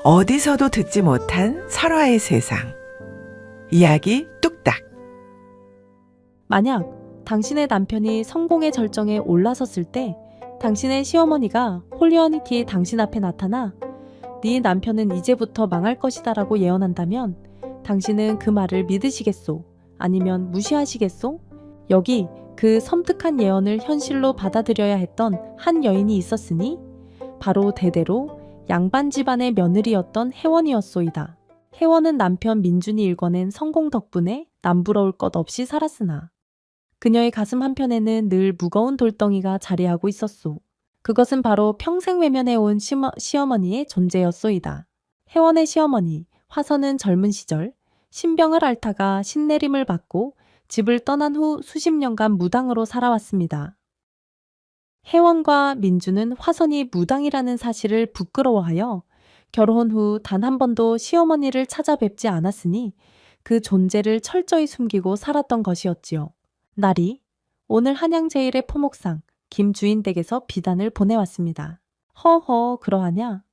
어디서도 듣지 못한 설화의 세상. 이야기 뚝딱. 만약 당신의 남편이 성공의 절정에 올라섰을 때 당신의 시어머니가 홀리어니티 당신 앞에 나타나 네 남편은 이제부터 망할 것이다 라고 예언한다면 당신은 그 말을 믿으시겠소? 아니면 무시하시겠소? 여기 그 섬뜩한 예언을 현실로 받아들여야 했던 한 여인이 있었으니 바로 대대로 양반 집안의 며느리였던 혜원이었소이다. 혜원은 남편 민준이 일궈낸 성공 덕분에 남부러울 것 없이 살았으나 그녀의 가슴 한편에는 늘 무거운 돌덩이가 자리하고 있었소. 그것은 바로 평생 외면해온 시어머니의 존재였소이다. 혜원의 시어머니 화선은 젊은 시절 신병을 앓다가 신내림을 받고 집을 떠난 후 수십 년간 무당으로 살아왔습니다. 혜원과 민주는 화선이 무당이라는 사실을 부끄러워하여 결혼 후 단 한 번도 시어머니를 찾아뵙지 않았으니 그 존재를 철저히 숨기고 살았던 것이었지요. 날이 오늘 한양제일의 포목상 김주인 댁에서 비단을 보내왔습니다. 허허 그러하냐?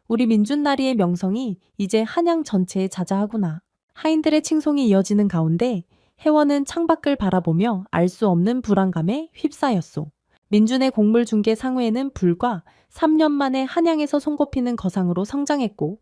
우리 민준나리의 명성이 이제 한양 전체에 자자하구나. 하인들의 칭송이 이어지는 가운데 혜원은 창밖을 바라보며 알 수 없는 불안감에 휩싸였소. 민준의 곡물 중개 상회에는 불과 3년 만에 한양에서 손꼽히는 거상으로 성장했고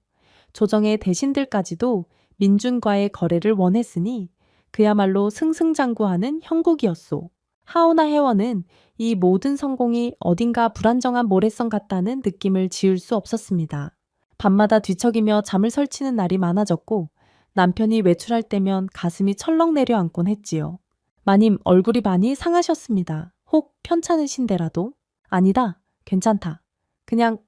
조정의 대신들까지도 민준과의 거래를 원했으니 그야말로 승승장구하는 형국이었소. 하오나 혜원은 이 모든 성공이 어딘가 불안정한 모래성 같다는 느낌을 지울 수 없었습니다. 밤마다 뒤척이며 잠을 설치는 날이 많아졌고 남편이 외출할 때면 가슴이 철렁 내려앉곤 했지요. 마님 얼굴이 많이 상하셨습니다. 혹 편찮으신데라도? 아니다. 괜찮다. 그냥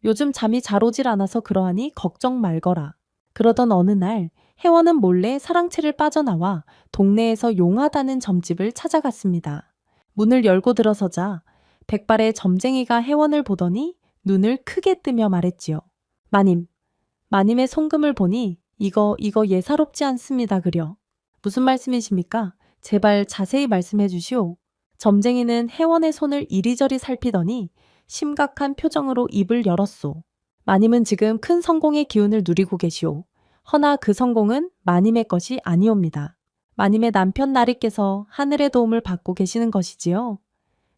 요즘 잠이 잘 오질 않아서 그러하니 걱정 말거라. 그러던 어느 날 혜원은 몰래 사랑채를 빠져나와 동네에서 용하다는 점집을 찾아갔습니다. 문을 열고 들어서자 백발의 점쟁이가 혜원을 보더니 눈을 크게 뜨며 말했지요. 마님의 송금을 보니 이거 예사롭지 않습니다 그려. 무슨 말씀이십니까? 제발 자세히 말씀해 주시오. 점쟁이는 혜원의 손을 이리저리 살피더니 심각한 표정으로 입을 열었소. 마님은 지금 큰 성공의 기운을 누리고 계시오. 허나 그 성공은 마님의 것이 아니옵니다. 마님의 남편 나리께서 하늘의 도움을 받고 계시는 것이지요.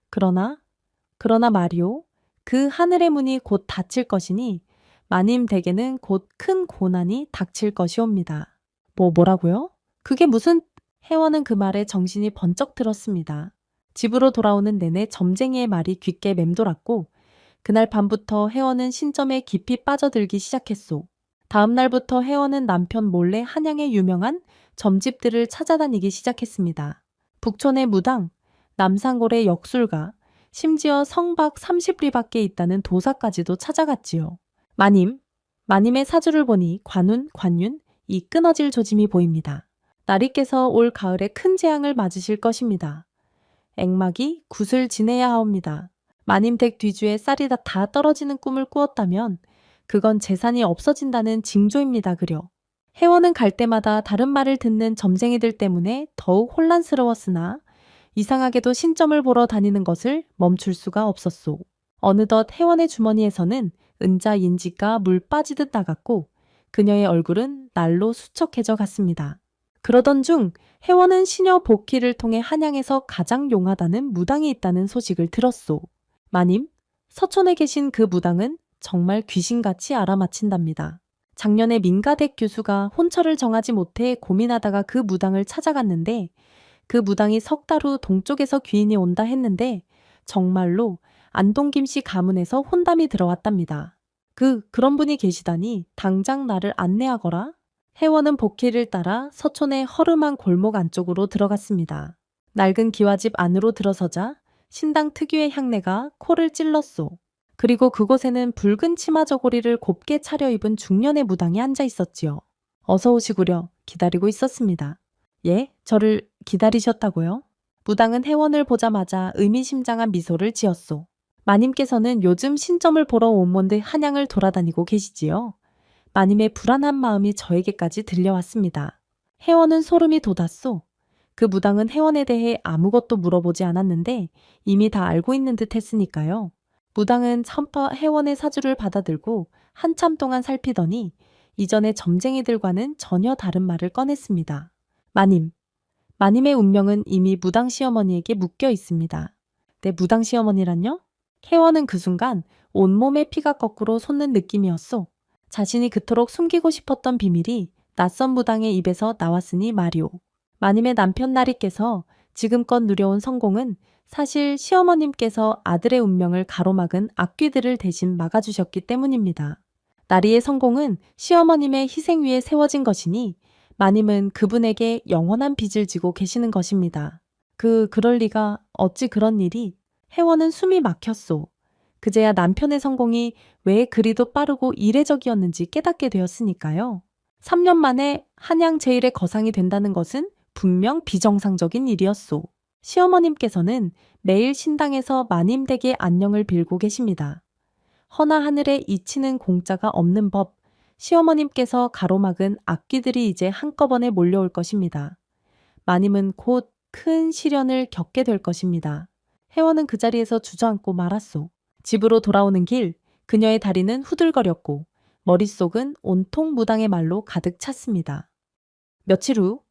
그러나 말이오. 그 하늘의 문이 곧 닫힐 것이니 마님 댁에는 곧 큰 고난이 닥칠 것이옵니다. 뭐라고요? 그게 무슨... 혜원은 그 말에 정신이 번쩍 들었습니다. 집으로 돌아오는 내내 점쟁이의 말이 귓게 맴돌았고 그날 밤부터 혜원은 신점에 깊이 빠져들기 시작했소. 다음 날부터 혜원은 남편 몰래 한양의 유명한 점집들을 찾아다니기 시작했습니다. 북촌의 무당, 남산골의 역술가, 심지어 성박 30리밖에 있다는 도사까지도 찾아갔지요. 마님의 사주를 보니 관윤, 이 끊어질 조짐이 보입니다. 나리께서 올 가을에 큰 재앙을 맞으실 것입니다. 액막이 굿을 지내야 하옵니다. 마님 댁 뒤주에 쌀이 다 떨어지는 꿈을 꾸었다면 그건 재산이 없어진다는 징조입니다 그려. 혜원은 갈 때마다 다른 말을 듣는 점쟁이들 때문에 더욱 혼란스러웠으나 이상하게도 신점을 보러 다니는 것을 멈출 수가 없었소. 어느덧 혜원의 주머니에서는 은자 인지가 물 빠지듯 나갔고 그녀의 얼굴은 날로 수척해져 갔습니다. 그러던 중 혜원은 시녀 복희를 통해 한양에서 가장 용하다는 무당이 있다는 소식을 들었소. 마님, 서촌에 계신 그 무당은 정말 귀신같이 알아맞힌답니다. 작년에 민가댁 교수가 혼처를 정하지 못해 고민하다가 그 무당을 찾아갔는데 그 무당이 석 달 후 동쪽에서 귀인이 온다 했는데 정말로 안동김씨 가문에서 혼담이 들어왔답니다. 그런 분이 계시다니 당장 나를 안내하거라. 혜원은 복희를 따라 서촌의 허름한 골목 안쪽으로 들어갔습니다. 낡은 기와집 안으로 들어서자 신당 특유의 향내가 코를 찔렀소. 그리고 그곳에는 붉은 치마 저고리를 곱게 차려입은 중년의 무당이 앉아 있었지요. 어서 오시구려. 기다리고 있었습니다. 예? 저를 기다리셨다고요? 무당은 혜원을 보자마자 의미심장한 미소를 지었소. 마님께서는 요즘 신점을 보러 온 듯 한양을 돌아다니고 계시지요. 마님의 불안한 마음이 저에게까지 들려왔습니다. 혜원은 소름이 돋았소. 그 무당은 혜원에 대해 아무것도 물어보지 않았는데 이미 다 알고 있는 듯 했으니까요. 무당은 혜원의 사주를 받아들고 한참 동안 살피더니 이전의 점쟁이들과는 전혀 다른 말을 꺼냈습니다. 마님. 마님의 운명은 이미 무당 시어머니에게 묶여 있습니다. 내 무당 시어머니란요? 혜원은 그 순간 온몸의 피가 거꾸로 솟는 느낌이었소. 자신이 그토록 숨기고 싶었던 비밀이 낯선 무당의 입에서 나왔으니 말이오. 마님의 남편 나리께서 지금껏 누려온 성공은 사실 시어머님께서 아들의 운명을 가로막은 악귀들을 대신 막아주셨기 때문입니다. 나리의 성공은 시어머님의 희생 위에 세워진 것이니 마님은 그분에게 영원한 빚을 지고 계시는 것입니다. 그럴 리가, 어찌 그런 일이. 혜원은 숨이 막혔소. 그제야 남편의 성공이 왜 그리도 빠르고 이례적이었는지 깨닫게 되었으니까요. 3년 만에 한양 제일의 거상이 된다는 것은 분명 비정상적인 일이었소. 시어머님께서는 매일 신당에서 마님 댁의 안녕을 빌고 계십니다. 허나 하늘에 이치는 공짜가 없는 법, 시어머님께서 가로막은 악귀들이 이제 한꺼번에 몰려올 것입니다. 마님은 곧 큰 시련을 겪게 될 것입니다. 혜원은 그 자리에서 주저앉고 말았소. 집으로 돌아오는 길, 그녀의 다리는 후들거렸고 머릿속은 온통 무당의 말로 가득 찼습니다. 며칠 후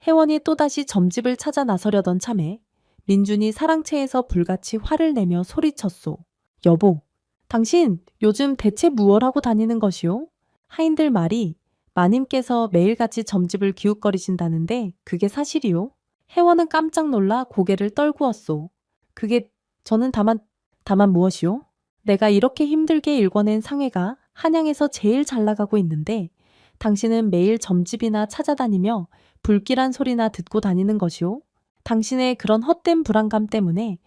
혜원이 또다시 점집을 찾아 나서려던 참에 민준이 사랑채에서 불같이 화를 내며 소리쳤소. 여보, 당신 요즘 대체 무얼 하고 다니는 것이오? 하인들 말이 마님께서 매일같이 점집을 기웃거리신다는데 그게 사실이오? 혜원은 깜짝 놀라 고개를 떨구었소. 그게 저는 다만 무엇이오? 내가 이렇게 힘들게 일궈낸 상회가 한양에서 제일 잘 나가고 있는데 당신은 매일 점집이나 찾아다니며 불길한 소리나 듣고 다니는 것이오? 당신의 그런 헛된 불안감 때문에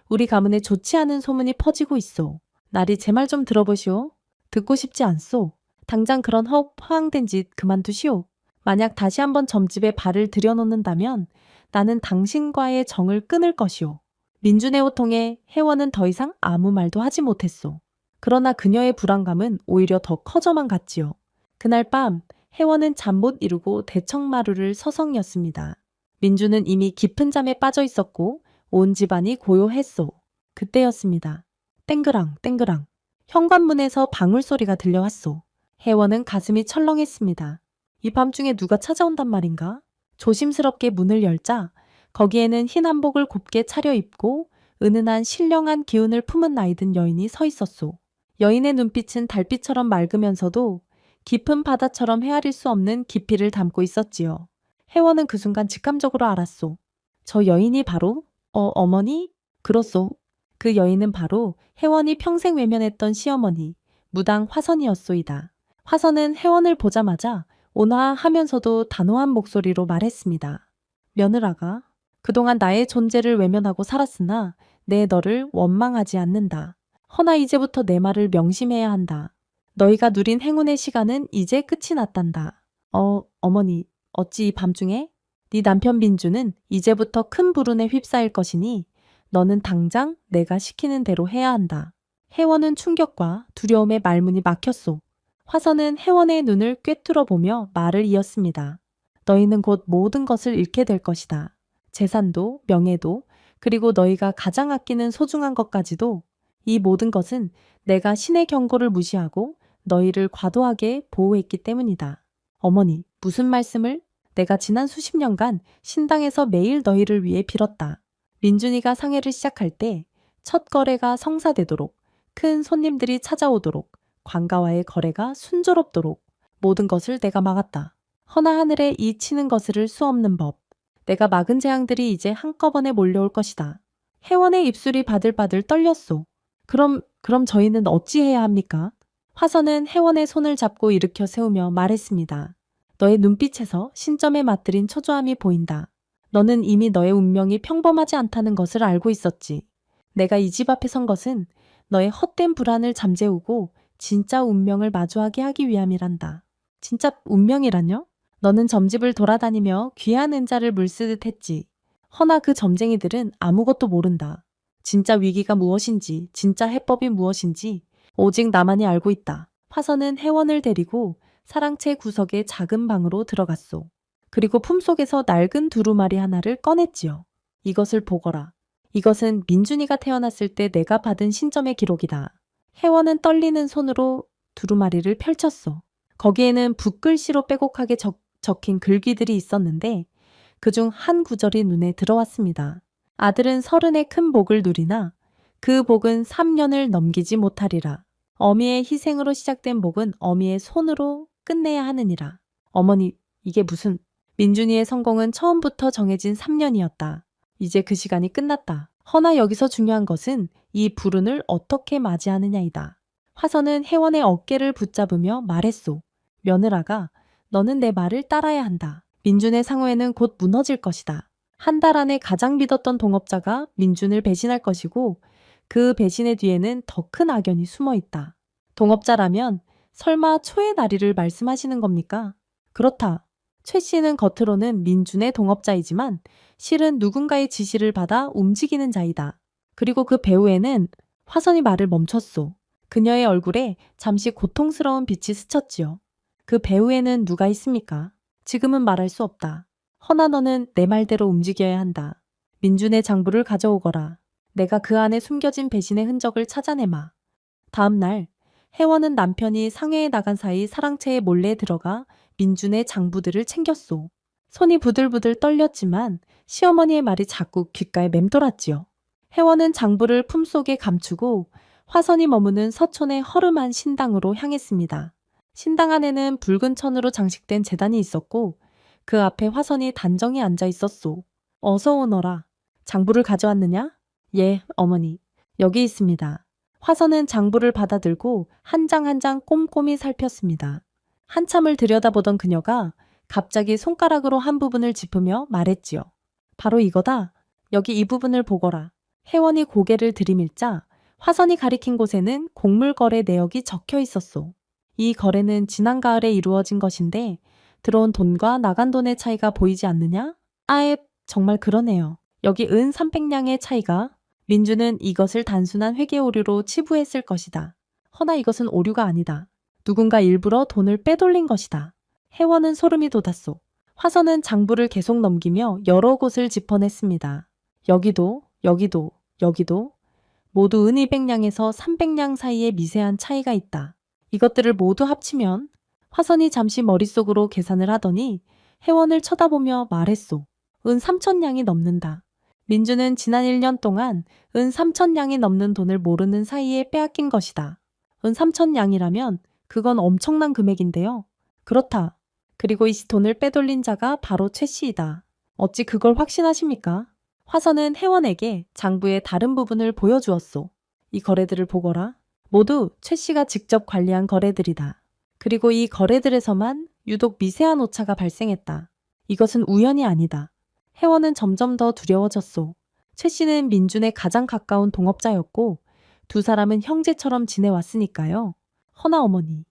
우리 가문에 좋지 않은 소문이 퍼지고 있소. 나리 제 말 좀 들어보시오. 듣고 싶지 않소. 당장 그런 허황된 짓 그만두시오. 만약 다시 한번 점집에 발을 들여놓는다면 나는 당신과의 정을 끊을 것이오. 민준의 호통에 혜원은 더 이상 아무 말도 하지 못했소. 그러나 그녀의 불안감은 오히려 더 커져만 갔지요. 그날 밤 혜원은 잠 못 이루고 대청마루를 서성였습니다. 민준은 이미 깊은 잠에 빠져 있었고 온 집안이 고요했소. 그때였습니다. 땡그랑 땡그랑 현관문에서 방울소리가 들려왔소. 혜원은 가슴이 철렁했습니다. 이 밤중에 누가 찾아온단 말인가? 조심스럽게 문을 열자 거기에는 흰 한복을 곱게 차려입고 은은한 신령한 기운을 품은 나이든 여인이 서 있었소. 여인의 눈빛은 달빛처럼 맑으면서도 깊은 바다처럼 헤아릴 수 없는 깊이를 담고 있었지요. 혜원은 그 순간 직감적으로 알았소. 저 여인이 바로 어머니? 그렇소. 그 여인은 바로 혜원이 평생 외면했던 시어머니 무당 화선이었소이다. 화선은 혜원을 보자마자 온화하면서도 단호한 목소리로 말했습니다. 며느라가 그동안 나의 존재를 외면하고 살았으나 내 너를 원망하지 않는다. 허나 이제부터 내 말을 명심해야 한다. 너희가 누린 행운의 시간은 이제 끝이 났단다. 어머니, 어찌 이 밤중에? 네 남편 민주는 이제부터 큰 불운에 휩싸일 것이니 너는 당장 내가 시키는 대로 해야 한다. 혜원은 충격과 두려움에 말문이 막혔소. 화선은 혜원의 눈을 꿰뚫어 보며 말을 이었습니다. 너희는 곧 모든 것을 잃게 될 것이다. 재산도, 명예도, 그리고 너희가 가장 아끼는 소중한 것까지도. 이 모든 것은 내가 신의 경고를 무시하고 너희를 과도하게 보호했기 때문이다. 어머니, 무슨 말씀을? 내가 지난 수십 년간 신당에서 매일 너희를 위해 빌었다. 민준이가 상해를 시작할 때 첫 거래가 성사되도록, 큰 손님들이 찾아오도록, 관가와의 거래가 순조롭도록 모든 것을 내가 막았다. 허나 하늘에 이 치는 것을 수 없는 법. 내가 막은 재앙들이 이제 한꺼번에 몰려올 것이다. 혜원의 입술이 바들바들 떨렸소. 그럼 저희는 어찌해야 합니까? 화선은 혜원의 손을 잡고 일으켜 세우며 말했습니다. 너의 눈빛에서 신점에 맞들인 초조함이 보인다. 너는 이미 너의 운명이 평범하지 않다는 것을 알고 있었지. 내가 이 집 앞에 선 것은 너의 헛된 불안을 잠재우고 진짜 운명을 마주하게 하기 위함이란다. 진짜 운명이란요? 너는 점집을 돌아다니며 귀한 은자를 물쓰듯 했지. 허나 그 점쟁이들은 아무것도 모른다. 진짜 위기가 무엇인지, 진짜 해법이 무엇인지 오직 나만이 알고 있다. 화선은 혜원을 데리고 사랑채 구석의 작은 방으로 들어갔소. 그리고 품속에서 낡은 두루마리 하나를 꺼냈지요. 이것을 보거라. 이것은 민준이가 태어났을 때 내가 받은 신점의 기록이다. 혜원은 떨리는 손으로 두루마리를 펼쳤소. 거기에는 붓글씨로 빼곡하게 적힌 글귀들이 있었는데 그중 한 구절이 눈에 들어왔습니다. 아들은 30의 큰 복을 누리나 그 복은 3년을 넘기지 못하리라. 어미의 희생으로 시작된 복은 어미의 손으로 끝내야 하느니라. 어머니, 이게 무슨... 민준이의 성공은 처음부터 정해진 3년이었다. 이제 그 시간이 끝났다. 허나 여기서 중요한 것은 이 불운을 어떻게 맞이하느냐이다. 화선은 혜원의 어깨를 붙잡으며 말했소. 며느라가 너는 내 말을 따라야 한다. 민준의 상호에는 곧 무너질 것이다. 한 달 안에 가장 믿었던 동업자가 민준을 배신할 것이고 그 배신의 뒤에는 더 큰 악연이 숨어 있다. 동업자라면 설마 초의 나리를 말씀하시는 겁니까? 그렇다. 최 씨는 겉으로는 민준의 동업자이지만 실은 누군가의 지시를 받아 움직이는 자이다. 그리고 그 배후에는 화선이 말을 멈췄소. 그녀의 얼굴에 잠시 고통스러운 빛이 스쳤지요. 그 배후에는 누가 있습니까? 지금은 말할 수 없다. 허나 너는 내 말대로 움직여야 한다. 민준의 장부를 가져오거라. 내가 그 안에 숨겨진 배신의 흔적을 찾아내마. 다음 날 혜원은 남편이 상해에 나간 사이 사랑채에 몰래 들어가 민준의 장부들을 챙겼소. 손이 부들부들 떨렸지만 시어머니의 말이 자꾸 귓가에 맴돌았지요. 혜원은 장부를 품속에 감추고 화선이 머무는 서촌의 허름한 신당으로 향했습니다. 신당 안에는 붉은 천으로 장식된 제단이 있었고 그 앞에 화선이 단정히 앉아 있었소. 어서 오너라. 장부를 가져왔느냐? 예, 어머니. 여기 있습니다. 화선은 장부를 받아들고 한 장 한 장 꼼꼼히 살폈습니다. 한참을 들여다보던 그녀가 갑자기 손가락으로 한 부분을 짚으며 말했지요. 바로 이거다. 여기 이 부분을 보거라. 혜원이 고개를 들이밀자 화선이 가리킨 곳에는 곡물거래 내역이 적혀 있었소. 이 거래는 지난 가을에 이루어진 것인데 들어온 돈과 나간 돈의 차이가 보이지 않느냐? 아예 정말 그러네요. 여기 은 300냥의 차이가. 민주는 이것을 단순한 회계 오류로 치부했을 것이다. 허나 이것은 오류가 아니다. 누군가 일부러 돈을 빼돌린 것이다. 혜원은 소름이 돋았소. 화선은 장부를 계속 넘기며 여러 곳을 짚어냈습니다. 여기도, 여기도, 여기도 모두 은 200냥에서 300냥 사이의 미세한 차이가 있다. 이것들을 모두 합치면 화선이 잠시 머릿속으로 계산을 하더니 혜원을 쳐다보며 말했소. 은 3천냥이 넘는다. 민주는 지난 1년 동안 은 3천냥이 넘는 돈을 모르는 사이에 빼앗긴 것이다. 은 3천냥이라면 그건 엄청난 금액인데요. 그렇다. 그리고 이 돈을 빼돌린 자가 바로 최 씨이다. 어찌 그걸 확신하십니까? 화선은 혜원에게 장부의 다른 부분을 보여주었소. 이 거래들을 보거라. 모두 최 씨가 직접 관리한 거래들이다. 그리고 이 거래들에서만 유독 미세한 오차가 발생했다. 이것은 우연이 아니다. 혜원은 점점 더 두려워졌소. 최 씨는 민준의 가장 가까운 동업자였고 두 사람은 형제처럼 지내왔으니까요. 허나 어머니,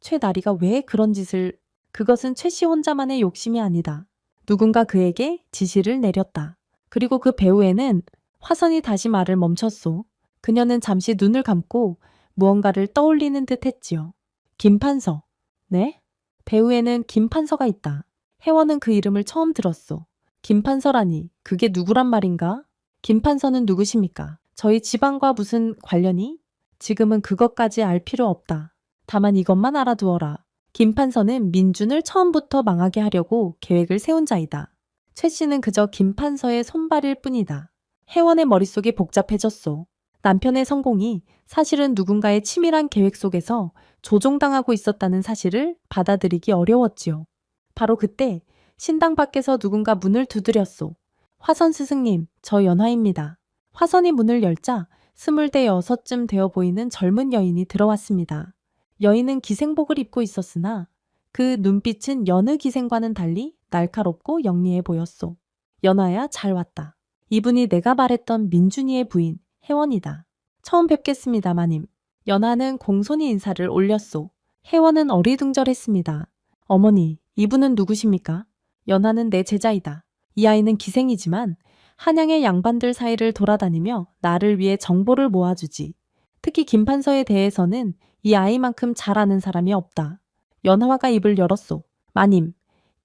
최 나리가 왜 그런 짓을... 그것은 최 씨 혼자만의 욕심이 아니다. 누군가 그에게 지시를 내렸다. 그리고 그 배후에는 화선이 다시 말을 멈췄소. 그녀는 잠시 눈을 감고 무언가를 떠올리는 듯 했지요. 김판서. 네? 배후에는 김판서가 있다. 혜원은 그 이름을 처음 들었소. 김판서라니 그게 누구란 말인가? 김판서는 누구십니까? 저희 집안과 무슨 관련이? 지금은 그것까지 알 필요 없다. 다만 이것만 알아두어라. 김판서는 민준을 처음부터 망하게 하려고 계획을 세운 자이다. 최 씨는 그저 김판서의 손발일 뿐이다. 혜원의 머릿속이 복잡해졌소. 남편의 성공이 사실은 누군가의 치밀한 계획 속에서 조종당하고 있었다는 사실을 받아들이기 어려웠지요. 바로 그때 신당 밖에서 누군가 문을 두드렸소. 화선 스승님, 저 연화입니다. 화선이 문을 열자 26쯤 되어 보이는 젊은 여인이 들어왔습니다. 여인은 기생복을 입고 있었으나 그 눈빛은 여느 기생과는 달리 날카롭고 영리해 보였소. 연화야, 잘 왔다. 이분이 내가 말했던 민준이의 부인, 혜원이다. 처음 뵙겠습니다, 마님. 연화는 공손히 인사를 올렸소. 혜원은 어리둥절했습니다. 어머니, 이분은 누구십니까? 연화는 내 제자이다. 이 아이는 기생이지만 한양의 양반들 사이를 돌아다니며 나를 위해 정보를 모아주지. 특히 김판서에 대해서는 이 아이만큼 잘 아는 사람이 없다. 연화가 입을 열었소. 마님,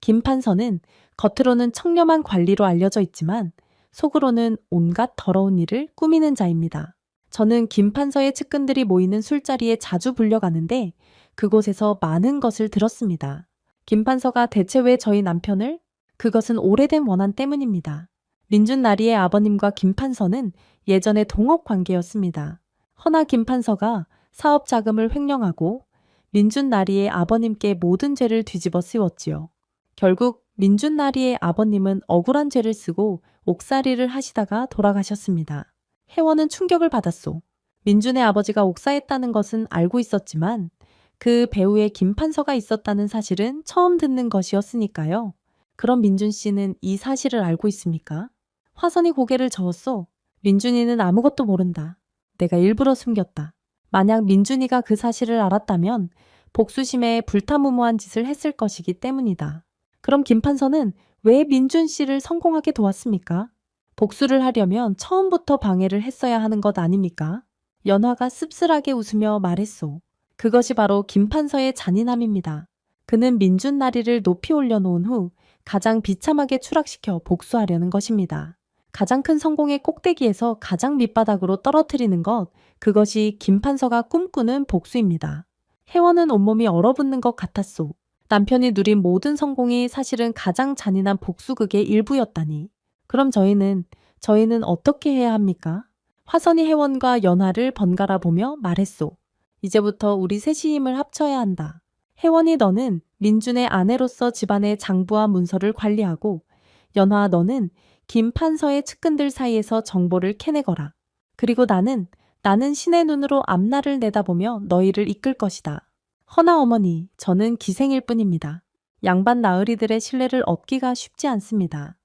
김판서는 겉으로는 청렴한 관리로 알려져 있지만 속으로는 온갖 더러운 일을 꾸미는 자입니다. 저는 김판서의 측근들이 모이는 술자리에 자주 불려가는데 그곳에서 많은 것을 들었습니다. 김판서가 대체 왜 저희 남편을? 그것은 오래된 원한 때문입니다. 민준 나리의 아버님과 김판서는 예전에 동업 관계였습니다. 허나 김판서가 사업 자금을 횡령하고 민준 나리의 아버님께 모든 죄를 뒤집어 씌웠지요. 결국 민준 나리의 아버님은 억울한 죄를 쓰고 옥살이를 하시다가 돌아가셨습니다. 혜원은 충격을 받았소. 민준의 아버지가 옥사했다는 것은 알고 있었지만 그 배후에 김판서가 있었다는 사실은 처음 듣는 것이었으니까요. 그럼 민준 씨는 이 사실을 알고 있습니까? 화선이 고개를 저었소. 민준이는 아무것도 모른다. 내가 일부러 숨겼다. 만약 민준이가 그 사실을 알았다면 복수심에 불타무무한 짓을 했을 것이기 때문이다. 그럼 김판서는 왜 민준 씨를 성공하게 도왔습니까? 복수를 하려면 처음부터 방해를 했어야 하는 것 아닙니까? 연화가 씁쓸하게 웃으며 말했소. 그것이 바로 김판서의 잔인함입니다. 그는 민준 나리를 높이 올려놓은 후 가장 비참하게 추락시켜 복수하려는 것입니다. 가장 큰 성공의 꼭대기에서 가장 밑바닥으로 떨어뜨리는 것, 그것이 김판서가 꿈꾸는 복수입니다. 혜원은 온몸이 얼어붙는 것 같았소. 남편이 누린 모든 성공이 사실은 가장 잔인한 복수극의 일부였다니. 그럼 저희는 어떻게 해야 합니까? 화선이 혜원과 연화를 번갈아 보며 말했소. 이제부터 우리 셋이 힘을 합쳐야 한다. 혜원이 너는 민준의 아내로서 집안의 장부와 문서를 관리하고 연화 너는 김판서의 측근들 사이에서 정보를 캐내거라. 그리고 나는 신의 눈으로 앞날을 내다보며 너희를 이끌 것이다. 허나 어머니, 저는 기생일 뿐입니다. 양반 나으리들의 신뢰를 얻기가 쉽지 않습니다.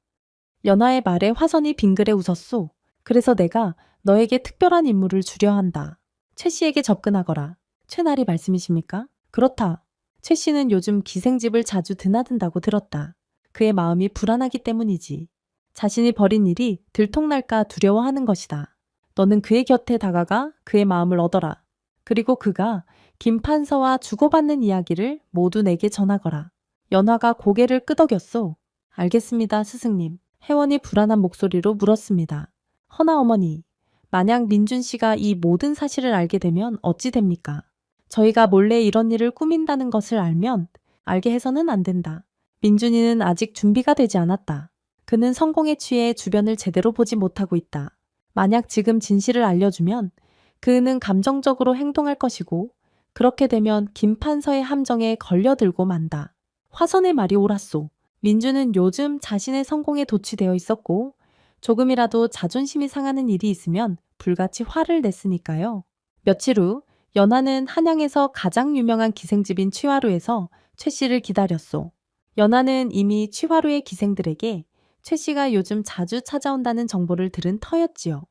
연화의 말에 화선이 빙그레 웃었소. 그래서 내가 너에게 특별한 임무를 주려 한다. 최 씨에게 접근하거라. 최나리 말씀이십니까? 그렇다. 최 씨는 요즘 기생집을 자주 드나든다고 들었다. 그의 마음이 불안하기 때문이지. 자신이 벌인 일이 들통날까 두려워하는 것이다. 너는 그의 곁에 다가가 그의 마음을 얻어라. 그리고 그가 김판서와 주고받는 이야기를 모두 내게 전하거라. 연화가 고개를 끄덕였소. 알겠습니다, 스승님. 혜원이 불안한 목소리로 물었습니다. 허나 어머니, 만약 민준 씨가 이 모든 사실을 알게 되면 어찌 됩니까? 저희가 몰래 이런 일을 꾸민다는 것을 알면 알게 해서는 안 된다. 민준이는 아직 준비가 되지 않았다. 그는 성공에 취해 주변을 제대로 보지 못하고 있다. 만약 지금 진실을 알려주면 그는 감정적으로 행동할 것이고 그렇게 되면 김판서의 함정에 걸려들고 만다. 화선의 말이 옳았소. 민준은 요즘 자신의 성공에 도취되어 있었고 조금이라도 자존심이 상하는 일이 있으면 불같이 화를 냈으니까요. 며칠 후 연화는 한양에서 가장 유명한 기생집인 취화루에서 최 씨를 기다렸소. 연화는 이미 취화루의 기생들에게 최 씨가 요즘 자주 찾아온다는 정보를 들은 터였지요.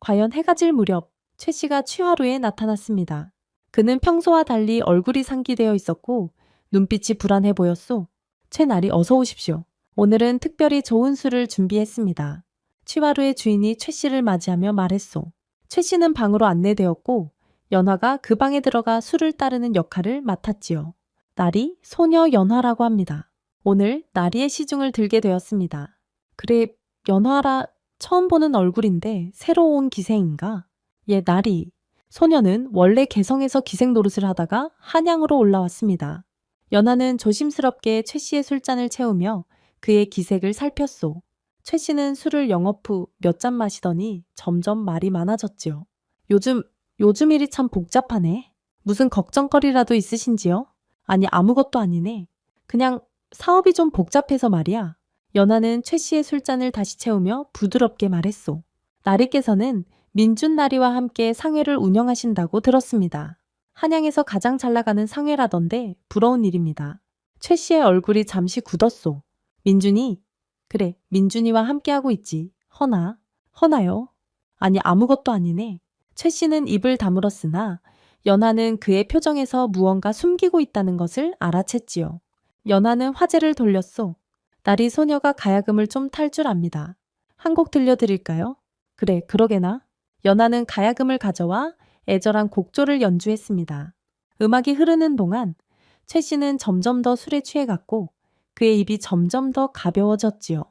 과연 해가 질 무렵 최 씨가 취화루에 나타났습니다. 그는 평소와 달리 얼굴이 상기되어 있었고 눈빛이 불안해 보였소. 최나리 어서 오십시오. 오늘은 특별히 좋은 술을 준비했습니다. 취화루의 주인이 최 씨를 맞이하며 말했소. 최 씨는 방으로 안내되었고 연화가 그 방에 들어가 술을 따르는 역할을 맡았지요. 나리, 소녀 연화라고 합니다. 오늘 나리의 시중을 들게 되었습니다. 그래, 연화라 처음 보는 얼굴인데 새로 온 기생인가? 예, 나리. 소녀는 원래 개성에서 기생 노릇을 하다가 한양으로 올라왔습니다. 연화는 조심스럽게 최 씨의 술잔을 채우며 그의 기색을 살폈소. 최 씨는 술을 영업 후 몇 잔 마시더니 점점 말이 많아졌지요. 요즘 일이 참 복잡하네. 무슨 걱정거리라도 있으신지요? 아니, 아무것도 아니네. 그냥 사업이 좀 복잡해서 말이야. 연화는 최 씨의 술잔을 다시 채우며 부드럽게 말했소. 나리께서는 민준 나리와 함께 상회를 운영하신다고 들었습니다. 한양에서 가장 잘 나가는 상회라던데 부러운 일입니다. 최 씨의 얼굴이 잠시 굳었소. 민준이? 그래, 민준이와 함께하고 있지. 허나요? 아니, 아무것도 아니네. 최 씨는 입을 다물었으나 연화는 그의 표정에서 무언가 숨기고 있다는 것을 알아챘지요. 연화는 화제를 돌렸소. 나리 소녀가 가야금을 좀 탈 줄 압니다. 한 곡 들려드릴까요? 그래, 그러게나. 연화는 가야금을 가져와 애절한 곡조를 연주했습니다. 음악이 흐르는 동안 최 씨는 점점 더 술에 취해갔고 그의 입이 점점 더 가벼워졌지요.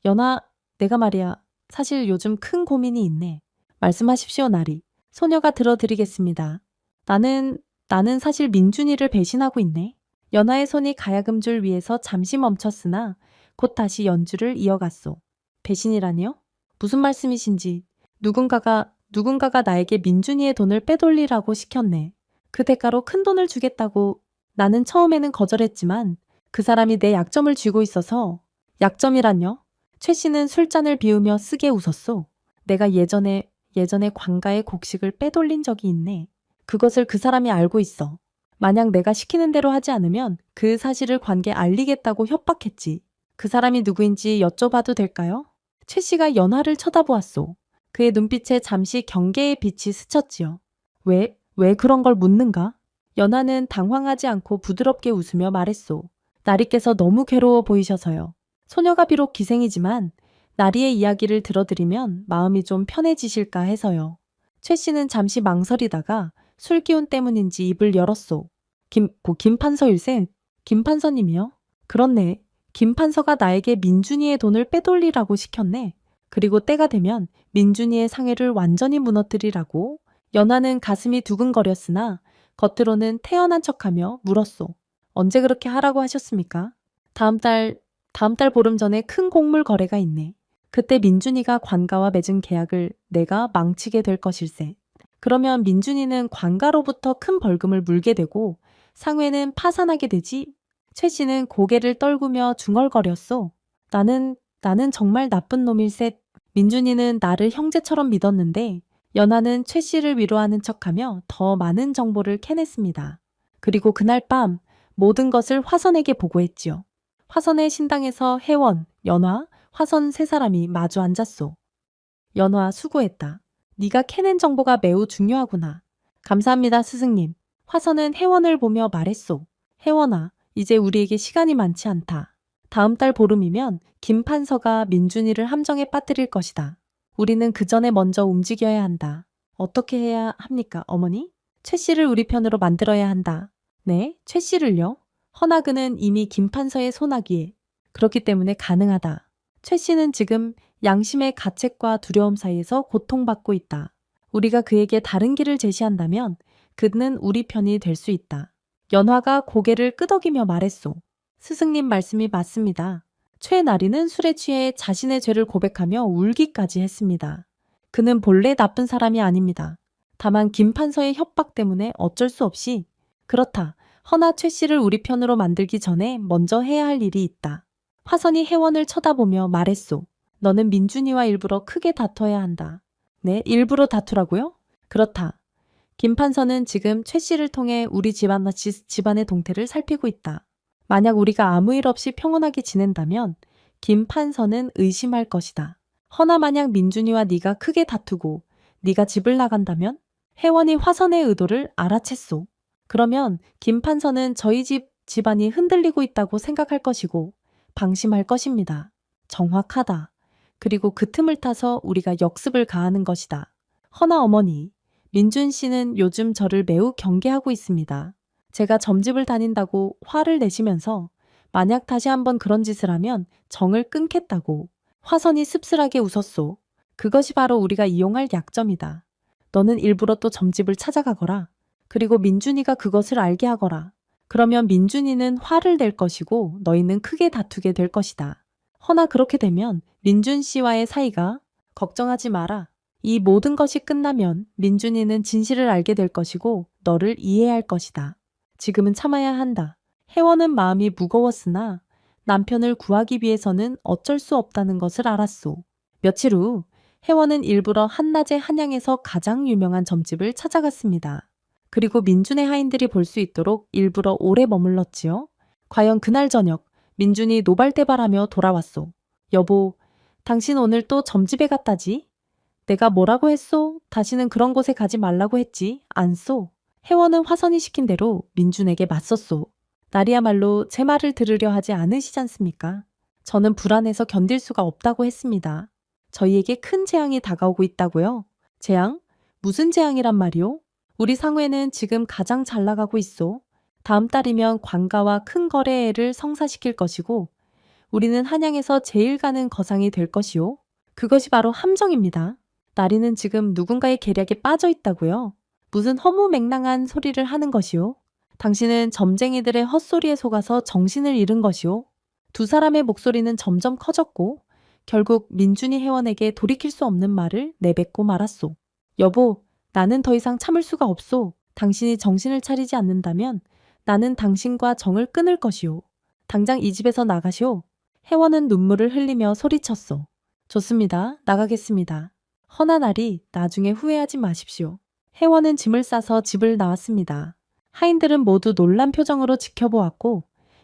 연화, 내가 말이야. 사실 요즘 큰 고민이 있네. 말씀하십시오, 나리. 소녀가 들어드리겠습니다. 나는 나는 사실 민준이를 배신하고 있네. 연하의 손이 가야금줄 위에서 잠시 멈췄으나 곧 다시 연주를 이어갔소. 배신이라니요? 무슨 말씀이신지. 누군가가 나에게 민준이의 돈을 빼돌리라고 시켰네. 그 대가로 큰 돈을 주겠다고. 나는 처음에는 거절했지만 그 사람이 내 약점을 쥐고 있어서. 약점이란요? 최 씨는 술잔을 비우며 쓰게 웃었소. 내가 예전에 관가의 곡식을 빼돌린 적이 있네. 그것을 그 사람이 알고 있어. 만약 내가 시키는 대로 하지 않으면 그 사실을 관계에 알리겠다고 협박했지. 그 사람이 누구인지 여쭤봐도 될까요? 최 씨가 연하를 쳐다보았소. 그의 눈빛에 잠시 경계의 빛이 스쳤지요. 왜 그런 걸 묻는가? 연하는 당황하지 않고 부드럽게 웃으며 말했소. 나리께서 너무 괴로워 보이셔서요. 소녀가 비록 기생이지만 나리의 이야기를 들어드리면 마음이 좀 편해지실까 해서요. 최 씨는 잠시 망설이다가 술 기운 때문인지 입을 열었소. 김판서일세? 김판서님이요? 그렇네. 김판서가 나에게 민준이의 돈을 빼돌리라고 시켰네. 그리고 때가 되면 민준이의 상해를 완전히 무너뜨리라고. 연하는 가슴이 두근거렸으나 겉으로는 태연한 척하며 물었소. 언제 그렇게 하라고 하셨습니까? 다음 달 보름 전에 큰 곡물 거래가 있네. 그때 민준이가 관가와 맺은 계약을 내가 망치게 될 것일세. 그러면 민준이는 관가로부터 큰 벌금을 물게 되고 상회는 파산하게 되지. 최 씨는 고개를 떨구며 중얼거렸소. 나는 정말 나쁜 놈일세. 민준이는 나를 형제처럼 믿었는데 연하는 최 씨를 위로하는 척하며 더 많은 정보를 캐냈습니다. 그리고 그날 밤 모든 것을 화선에게 보고했지요. 화선의 신당에서 혜원, 연화, 화선 세 사람이 마주 앉았소. 연화 수고했다. 네가 캐낸 정보가 매우 중요하구나. 감사합니다, 스승님. 화선은 혜원을 보며 말했소. 혜원아, 이제 우리에게 시간이 많지 않다. 다음 달 보름이면 김판서가 민준이를 함정에 빠뜨릴 것이다. 우리는 그 전에 먼저 움직여야 한다. 어떻게 해야 합니까, 어머니? 최 씨를 우리 편으로 만들어야 한다. 네, 최 씨를요? 허나 그는 이미 김판서의 손아귀에. 그렇기 때문에 가능하다. 최 씨는 지금 양심의 가책과 두려움 사이에서 고통받고 있다. 우리가 그에게 다른 길을 제시한다면 그는 우리 편이 될 수 있다. 연화가 고개를 끄덕이며 말했소. 스승님 말씀이 맞습니다. 최나리는 술에 취해 자신의 죄를 고백하며 울기까지 했습니다. 그는 본래 나쁜 사람이 아닙니다. 다만 김판서의 협박 때문에 어쩔 수 없이. 그렇다. 허나 최 씨를 우리 편으로 만들기 전에 먼저 해야 할 일이 있다. 화선이 혜원을 쳐다보며 말했소. 너는 민준이와 일부러 크게 다퉈야 한다. 네, 일부러 다투라고요? 그렇다. 김판서는 지금 최 씨를 통해 우리 집안의 동태를 살피고 있다. 만약 우리가 아무 일 없이 평온하게 지낸다면 김판서는 의심할 것이다. 허나 만약 민준이와 네가 크게 다투고 네가 집을 나간다면 혜원이 화선의 의도를 알아챘소. 그러면 김판서는 저희 집안이 흔들리고 있다고 생각할 것이고 방심할 것입니다. 정확하다. 그리고 그 틈을 타서 우리가 역습을 가하는 것이다. 허나 어머니, 민준 씨는 요즘 저를 매우 경계하고 있습니다. 제가 점집을 다닌다고 화를 내시면서 만약 다시 한번 그런 짓을 하면 정을 끊겠다고. 화선이 씁쓸하게 웃었소. 그것이 바로 우리가 이용할 약점이다. 너는 일부러 또 점집을 찾아가거라. 그리고 민준이가 그것을 알게 하거라. 그러면 민준이는 화를 낼 것이고 너희는 크게 다투게 될 것이다. 허나 그렇게 되면 민준 씨와의 사이가 걱정하지 마라. 이 모든 것이 끝나면 민준이는 진실을 알게 될 것이고 너를 이해할 것이다. 지금은 참아야 한다. 혜원은 마음이 무거웠으나 남편을 구하기 위해서는 어쩔 수 없다는 것을 알았소. 며칠 후 혜원은 일부러 한낮에 한양에서 가장 유명한 점집을 찾아갔습니다. 그리고 민준의 하인들이 볼 수 있도록 일부러 오래 머물렀지요. 과연 그날 저녁 민준이 노발대발하며 돌아왔소. 여보, 당신 오늘 또 점집에 갔다지? 내가 뭐라고 했소? 다시는 그런 곳에 가지 말라고 했지. 안 쏘. 혜원은 화선이 시킨 대로 민준에게 맞섰소. 나리야말로 제 말을 들으려 하지 않으시지 않습니까? 저는 불안해서 견딜 수가 없다고 했습니다. 저희에게 큰 재앙이 다가오고 있다고요? 재앙? 무슨 재앙이란 말이오? 우리 상회는 지금 가장 잘 나가고 있소. 다음 달이면 관가와 큰 거래회를 성사시킬 것이고 우리는 한양에서 제일 가는 거상이 될 것이오. 그것이 바로 함정입니다. 나리는 지금 누군가의 계략에 빠져 있다고요. 무슨 허무맹랑한 소리를 하는 것이오? 당신은 점쟁이들의 헛소리에 속아서 정신을 잃은 것이오. 두 사람의 목소리는 점점 커졌고 결국 민준이 회원에게 돌이킬 수 없는 말을 내뱉고 말았소. 여보, 나는 더 이상 참을 수가 없소. 당신이 정신을 차리지 않는다면 나는 당신과 정을 끊을 것이오. 당장 이 집에서 나가시오. 회원은 눈물을 흘리며 소리쳤소. 좋습니다. 나가겠습니다. 허나 나리, 나중에 후회하지 마십시오. 회원은 짐을 싸서 집을 나왔습니다. 하인들은 모두 놀란 표정으로 지켜보았고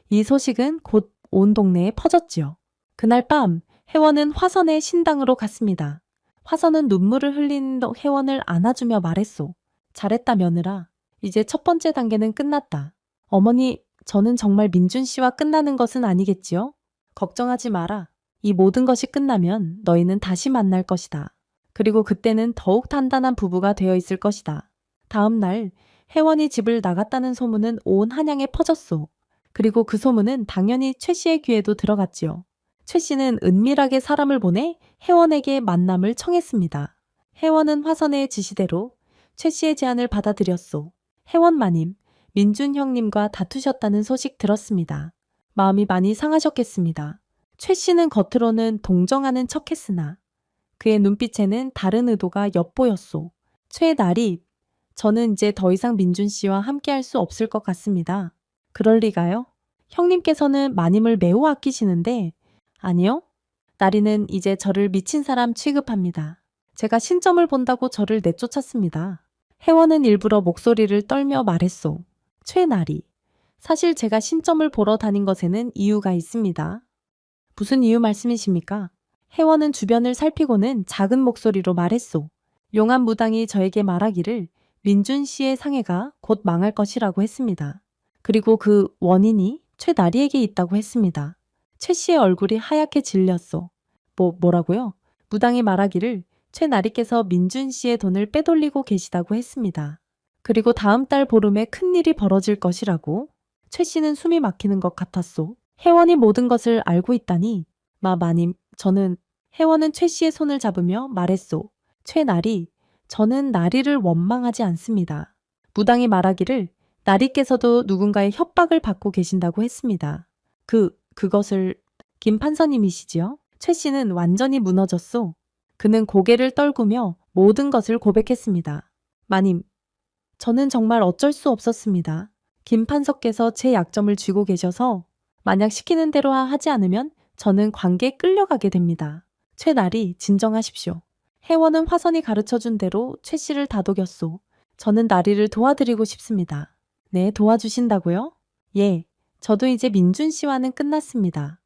이 소식은 곧 온 동네에 퍼졌지요. 그날 밤 회원은 화선의 신당으로 갔습니다. 화선은 눈물을 흘린 회원을 안아주며 말했소. 잘했다 며느라. 이제 첫 번째 단계는 끝났다. 어머니, 저는 정말 민준 씨와 끝나는 것은 아니겠지요? 걱정하지 마라. 이 모든 것이 끝나면 너희는 다시 만날 것이다. 그리고 그때는 더욱 단단한 부부가 되어 있을 것이다. 다음 날 회원이 집을 나갔다는 소문은 온 한양에 퍼졌소. 그리고 그 소문은 당연히 최 씨의 귀에도 들어갔지요. 최 씨는 은밀하게 사람을 보내 회원에게 만남을 청했습니다. 회원은 화선의 지시대로 최 씨의 제안을 받아들였소. 회원 마님, 민준 형님과 다투셨다는 소식 들었습니다. 마음이 많이 상하셨겠습니다. 최 씨는 겉으로는 동정하는 척했으나 그의 눈빛에는 다른 의도가 엿보였소. 최나리, 저는 이제 더 이상 민준 씨와 함께할 수 없을 것 같습니다. 그럴 리가요? 형님께서는 마님을 매우 아끼시는데 아니요. 나리는 이제 저를 미친 사람 취급합니다. 제가 신점을 본다고 저를 내쫓았습니다. 회원은 일부러 목소리를 떨며 말했소. 최나리, 사실 제가 신점을 보러 다닌 것에는 이유가 있습니다. 무슨 이유 말씀이십니까? 회원은 주변을 살피고는 작은 목소리로 말했소. 용한 무당이 저에게 말하기를 민준 씨의 상해가 곧 망할 것이라고 했습니다. 그리고 그 원인이 최나리에게 있다고 했습니다. 최 씨의 얼굴이 하얗게 질렸소. 뭐라고요? 무당이 말하기를 최나리께서 민준 씨의 돈을 빼돌리고 계시다고 했습니다. 그리고 다음 달 보름에 큰일이 벌어질 것이라고. 최 씨는 숨이 막히는 것 같았소. 회원이 모든 것을 알고 있다니. 마님, 저는. 회원은 최 씨의 손을 잡으며 말했소. 최나리, 저는 나리를 원망하지 않습니다. 무당이 말하기를 나리께서도 누군가의 협박을 받고 계신다고 했습니다. 그것을 김 판서님이시지요? 최 씨는 완전히 무너졌소. 그는 고개를 떨구며 모든 것을 고백했습니다. 마님, 저는 정말 어쩔 수 없었습니다. 김 판서께서 제 약점을 쥐고 계셔서 만약 시키는 대로 하지 않으면 저는 관계에 끌려가게 됩니다. 최나리, 진정하십시오. 회원은 화선이 가르쳐준 대로 최 씨를 다독였소. 저는 나리를 도와드리고 싶습니다. 네, 도와주신다고요? 예, 저도 이제 민준 씨와는 끝났습니다.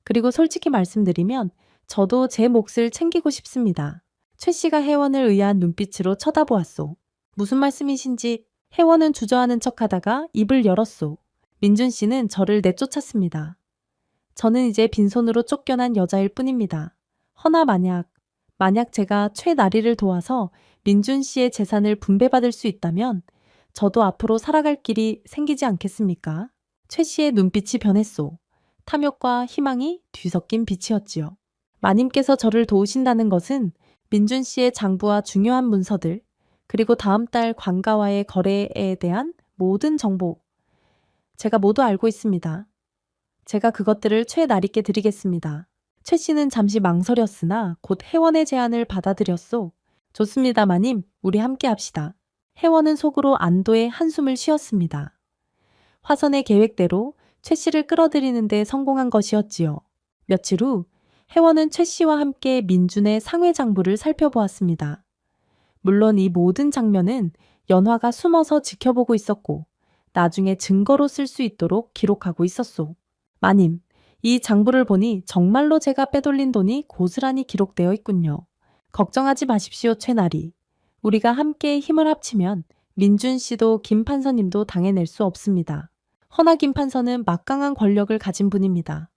그리고 솔직히 말씀드리면 저도 제 몫을 챙기고 싶습니다. 최 씨가 회원을 의아한 눈빛으로 쳐다보았소. 무슨 말씀이신지. 회원은 주저하는 척하다가 입을 열었소. 민준 씨는 저를 내쫓았습니다. 저는 이제 빈손으로 쫓겨난 여자일 뿐입니다. 허나 만약 제가 최나리를 도와서 민준 씨의 재산을 분배받을 수 있다면 저도 앞으로 살아갈 길이 생기지 않겠습니까? 최 씨의 눈빛이 변했소. 탐욕과 희망이 뒤섞인 빛이었지요. 마님께서 저를 도우신다는 것은 민준 씨의 장부와 중요한 문서들, 그리고 다음 달 관가와의 거래에 대한 모든 정보, 제가 모두 알고 있습니다. 제가 그것들을 최나리께 드리겠습니다. 최 씨는 잠시 망설였으나 곧 회원의 제안을 받아들였소. 좋습니다, 마님. 우리 함께 합시다. 회원은 속으로 안도의 한숨을 쉬었습니다. 화선의 계획대로 최 씨를 끌어들이는 데 성공한 것이었지요. 며칠 후 회원은 최 씨와 함께 민준의 상회장부를 살펴보았습니다. 물론 이 모든 장면은 연화가 숨어서 지켜보고 있었고 나중에 증거로 쓸 수 있도록 기록하고 있었소. 마님, 이 장부를 보니 정말로 제가 빼돌린 돈이 고스란히 기록되어 있군요. 걱정하지 마십시오, 최나리. 우리가 함께 힘을 합치면 민준 씨도 김 판서님도 당해낼 수 없습니다. 허나 김 판서는 막강한 권력을 가진 분입니다.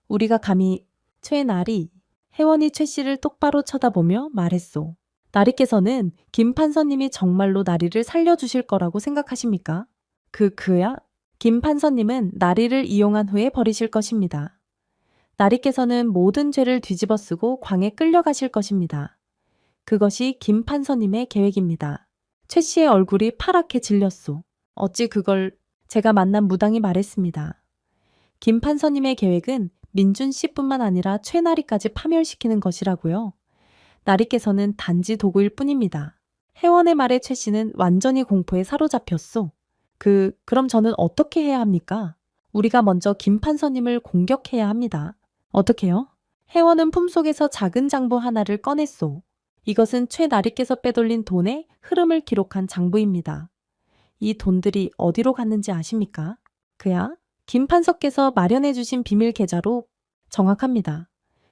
우리가 감히. 최나리, 회원이 최 씨를 똑바로 쳐다보며 말했소. 나리께서는 김 판서님이 정말로 나리를 살려주실 거라고 생각하십니까? 그야? 김 판서님은 나리를 이용한 후에 버리실 것입니다. 나리께서는 모든 죄를 뒤집어 쓰고 광에 끌려가실 것입니다. 그것이 김 판서님의 계획입니다. 최 씨의 얼굴이 파랗게 질렸소. 어찌 그걸 제가 만난 무당이 말했습니다. 김 판서님의 계획은 민준 씨뿐만 아니라 최나리까지 파멸시키는 것이라고요. 나리께서는 단지 도구일 뿐입니다. 혜원의 말에 최 씨는 완전히 공포에 사로잡혔소. 그럼 저는 어떻게 해야 합니까? 우리가 먼저 김 판서님을 공격해야 합니다. 어떻게요? 혜원은 품속에서 작은 장부 하나를 꺼냈소. 이것은 최나리께서 빼돌린 돈의 흐름을 기록한 장부입니다. 이 돈들이 어디로 갔는지 아십니까? 그야 김 판서께서 마련해 주신 비밀 계좌로. 정확합니다.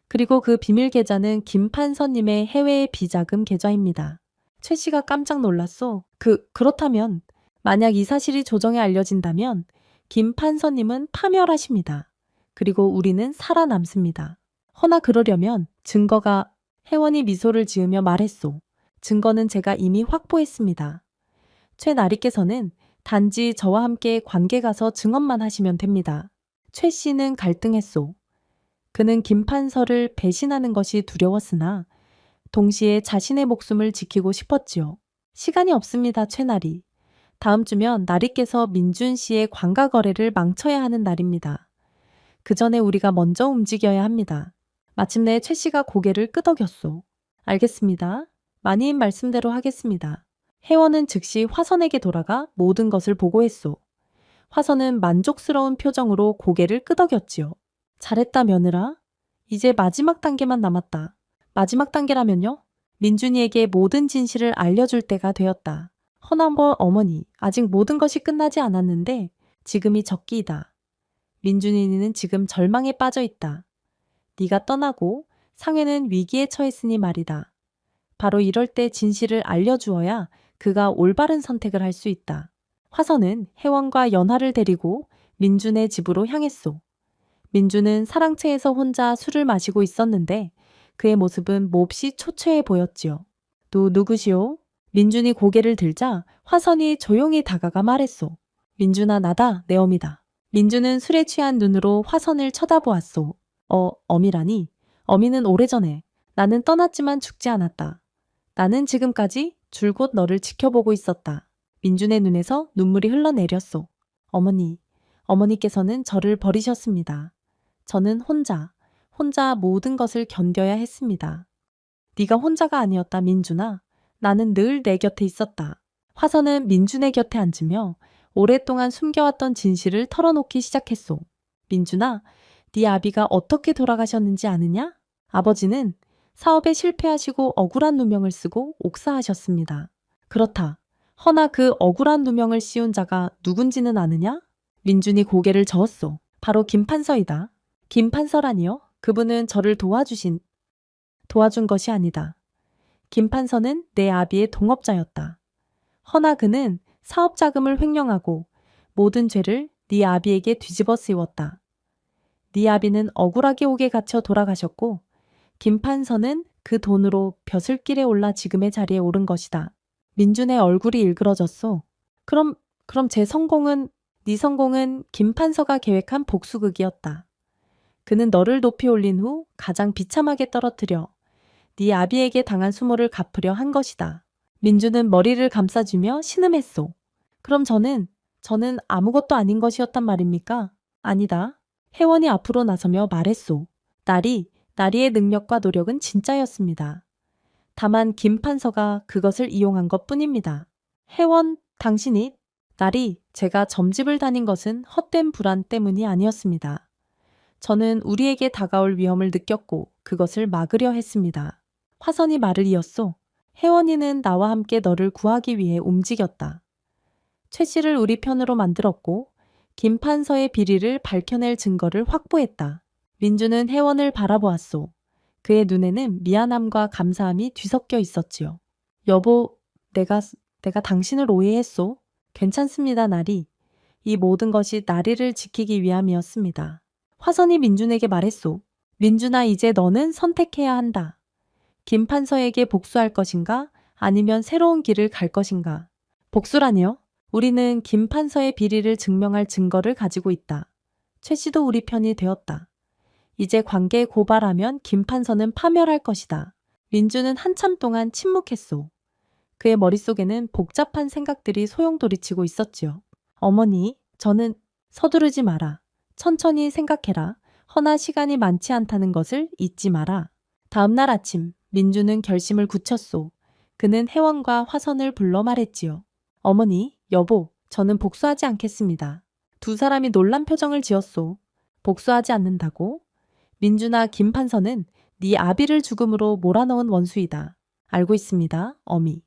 그리고 그 비밀 계좌는 김 판서님의 해외 비자금 계좌입니다. 최 씨가 깜짝 놀랐소. 그렇다면 만약 이 사실이 조정에 알려진다면 김 판서님은 파멸하십니다. 그리고 우리는 살아남습니다. 허나 그러려면 증거가. 혜원이 미소를 지으며 말했소. 증거는 제가 이미 확보했습니다. 최나리께서는 단지 저와 함께 관계 가서 증언만 하시면 됩니다. 최 씨는 갈등했소. 그는 김 판서를 배신하는 것이 두려웠으나 동시에 자신의 목숨을 지키고 싶었지요. 시간이 없습니다, 최나리. 다음 주면 나리께서 민준 씨의 관가 거래를 망쳐야 하는 날입니다. 그 전에 우리가 먼저 움직여야 합니다. 마침내 최 씨가 고개를 끄덕였소. 알겠습니다. 마니인 말씀대로 하겠습니다. 혜원은 즉시 화선에게 돌아가 모든 것을 보고했소. 화선은 만족스러운 표정으로 고개를 끄덕였지요. 잘했다, 며느라. 이제 마지막 단계만 남았다. 마지막 단계라면요? 민준이에게 모든 진실을 알려줄 때가 되었다. 허남버 어머니, 아직 모든 것이 끝나지 않았는데 지금이 적기이다. 민준이는 지금 절망에 빠져 있다. 네가 떠나고 상회는 위기에 처했으니 말이다. 바로 이럴 때 진실을 알려주어야 그가 올바른 선택을 할 수 있다. 화선은 혜원과 연하를 데리고 민준의 집으로 향했소. 민준은 사랑채에서 혼자 술을 마시고 있었는데 그의 모습은 몹시 초췌해 보였지요. 누구시오? 민준이 고개를 들자 화선이 조용히 다가가 말했소. 민준아, 나다, 내 어미다. 민준은 술에 취한 눈으로 화선을 쳐다보았소. 어미라니? 어미는 오래전에. 나는 떠났지만 죽지 않았다. 나는 지금까지 줄곧 너를 지켜보고 있었다. 민준의 눈에서 눈물이 흘러내렸소. 어머니께서는 저를 버리셨습니다. 저는 혼자 모든 것을 견뎌야 했습니다. 네가 혼자가 아니었다, 민준아. 나는 늘 내 곁에 있었다. 화선은 민준의 곁에 앉으며 오랫동안 숨겨왔던 진실을 털어놓기 시작했소. 민준아, 네 아비가 어떻게 돌아가셨는지 아느냐? 아버지는 사업에 실패하시고 억울한 누명을 쓰고 옥사하셨습니다. 그렇다. 허나 그 억울한 누명을 씌운 자가 누군지는 아느냐? 민준이 고개를 저었소. 바로 김 판서이다. 김 판서라니요? 그분은 저를 도와준 것이 아니다. 김 판서는 내 아비의 동업자였다. 허나 그는 사업 자금을 횡령하고 모든 죄를 네 아비에게 뒤집어 씌웠다. 네 아비는 억울하게 옥에 갇혀 돌아가셨고 김 판서는 그 돈으로 벼슬길에 올라 지금의 자리에 오른 것이다. 민준의 얼굴이 일그러졌소. 그럼 제 성공은, 네 성공은 김 판서가 계획한 복수극이었다. 그는 너를 높이 올린 후 가장 비참하게 떨어뜨려 네 아비에게 당한 수모를 갚으려 한 것이다. 민준은 머리를 감싸주며 신음했소. 그럼 저는 아무것도 아닌 것이었단 말입니까? 아니다. 혜원이 앞으로 나서며 말했소. 나리의 능력과 노력은 진짜였습니다. 다만 김 판서가 그것을 이용한 것뿐입니다. 혜원, 당신이, 나리, 제가 점집을 다닌 것은 헛된 불안 때문이 아니었습니다. 저는 우리에게 다가올 위험을 느꼈고 그것을 막으려 했습니다. 화선이 말을 이었소. 혜원이는 나와 함께 너를 구하기 위해 움직였다. 최 씨를 우리 편으로 만들었고 김 판서의 비리를 밝혀낼 증거를 확보했다. 민주는 혜원을 바라보았소. 그의 눈에는 미안함과 감사함이 뒤섞여 있었지요. 여보, 내가 당신을 오해했소. 괜찮습니다, 나리. 이 모든 것이 나리를 지키기 위함이었습니다. 화선이 민준에게 말했소. 민준아, 이제 너는 선택해야 한다. 김 판서에게 복수할 것인가? 아니면 새로운 길을 갈 것인가? 복수라니요? 우리는 김 판서의 비리를 증명할 증거를 가지고 있다. 최 씨도 우리 편이 되었다. 이제 관계에 고발하면 김 판서는 파멸할 것이다. 민주는 한참 동안 침묵했소. 그의 머릿속에는 복잡한 생각들이 소용돌이치고 있었지요. 어머니, 저는 서두르지 마라. 천천히 생각해라. 허나 시간이 많지 않다는 것을 잊지 마라. 다음 날 아침, 민주는 결심을 굳혔소. 그는 혜원과 화선을 불러 말했지요. 어머니, 여보, 저는 복수하지 않겠습니다. 두 사람이 놀란 표정을 지었소. 복수하지 않는다고? 민주나 김판서는 네 아비를 죽음으로 몰아넣은 원수이다. 알고 있습니다, 어미.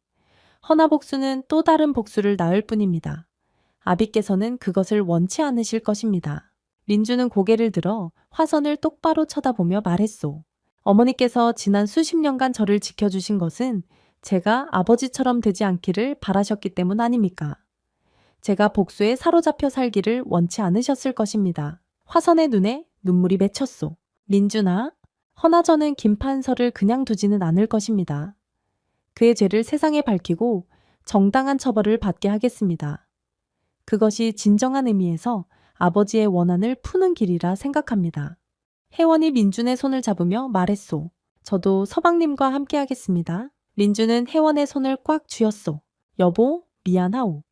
허나 복수는 또 다른 복수를 낳을 뿐입니다. 아비께서는 그것을 원치 않으실 것입니다. 민주는 고개를 들어 화선을 똑바로 쳐다보며 말했소. 어머니께서 지난 수십 년간 저를 지켜주신 것은 제가 아버지처럼 되지 않기를 바라셨기 때문 아닙니까? 제가 복수에 사로잡혀 살기를 원치 않으셨을 것입니다. 화선의 눈에 눈물이 맺혔소. 민주나, 허나 저는 김판서를 그냥 두지는 않을 것입니다. 그의 죄를 세상에 밝히고 정당한 처벌을 받게 하겠습니다. 그것이 진정한 의미에서 아버지의 원한을 푸는 길이라 생각합니다. 혜원이 민준의 손을 잡으며 말했소. 저도 서방님과 함께 하겠습니다. 민준은 혜원의 손을 꽉 쥐었소. 여보, 미안하오.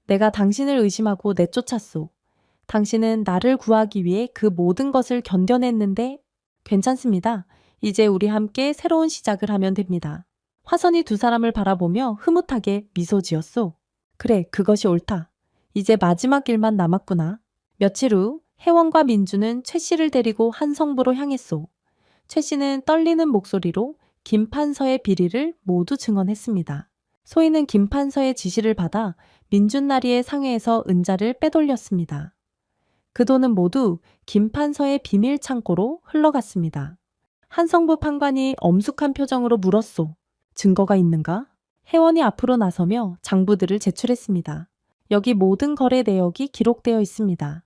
내가 당신을 의심하고 내쫓았소. 당신은 나를 구하기 위해 그 모든 것을 견뎌냈는데 괜찮습니다. 이제 우리 함께 새로운 시작을 하면 됩니다. 화선이 두 사람을 바라보며 흐뭇하게 미소 지었소. 그래, 그것이 옳다. 이제 마지막 길만 남았구나. 며칠 후 혜원과 민주는 최 씨를 데리고 한 성부로 향했소. 최 씨는 떨리는 목소리로 김판서의 비리를 모두 증언했습니다. 소인은 김판서의 지시를 받아 민준나리의 상회에서 은자를 빼돌렸습니다. 그 돈은 모두 김판서의 비밀 창고로 흘러갔습니다. 한성부 판관이 엄숙한 표정으로 물었소. 증거가 있는가? 혜원이 앞으로 나서며 장부들을 제출했습니다. 여기 모든 거래 내역이 기록되어 있습니다.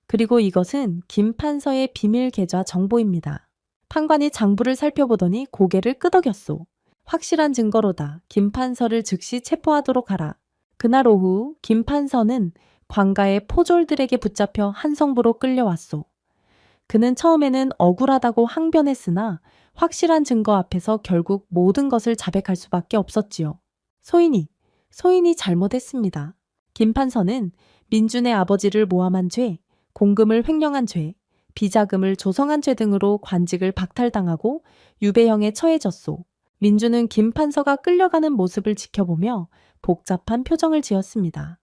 그리고 이것은 김판서의 비밀 계좌 정보입니다. 판관이 장부를 살펴보더니 고개를 끄덕였소. 확실한 증거로다. 김판서를 즉시 체포하도록 하라. 그날 오후 김판서는 관가의 포졸들에게 붙잡혀 한성부로 끌려왔소. 그는 처음에는 억울하다고 항변했으나 확실한 증거 앞에서 결국 모든 것을 자백할 수밖에 없었지요. 소인이 잘못했습니다. 김판서는 민준의 아버지를 모함한 죄, 공금을 횡령한 죄, 비자금을 조성한 죄 등으로 관직을 박탈당하고 유배형에 처해졌소. 민준은 김판서가 끌려가는 모습을 지켜보며 복잡한 표정을 지었습니다.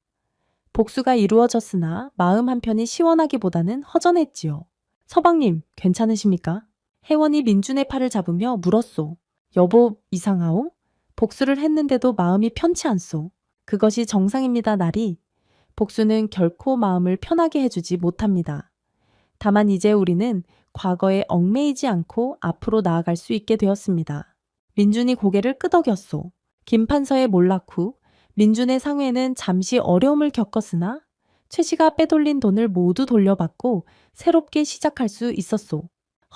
복수가 이루어졌으나 마음 한편이 시원하기보다는 허전했지요. 서방님, 괜찮으십니까? 혜원이 민준의 팔을 잡으며 물었소. 여보, 이상하오? 복수를 했는데도 마음이 편치 않소. 그것이 정상입니다, 나리. 복수는 결코 마음을 편하게 해주지 못합니다. 다만 이제 우리는 과거에 얽매이지 않고 앞으로 나아갈 수 있게 되었습니다. 민준이 고개를 끄덕였소. 김판서의 몰락 후 민준의 상회는 잠시 어려움을 겪었으나 최 씨가 빼돌린 돈을 모두 돌려받고 새롭게 시작할 수 있었소.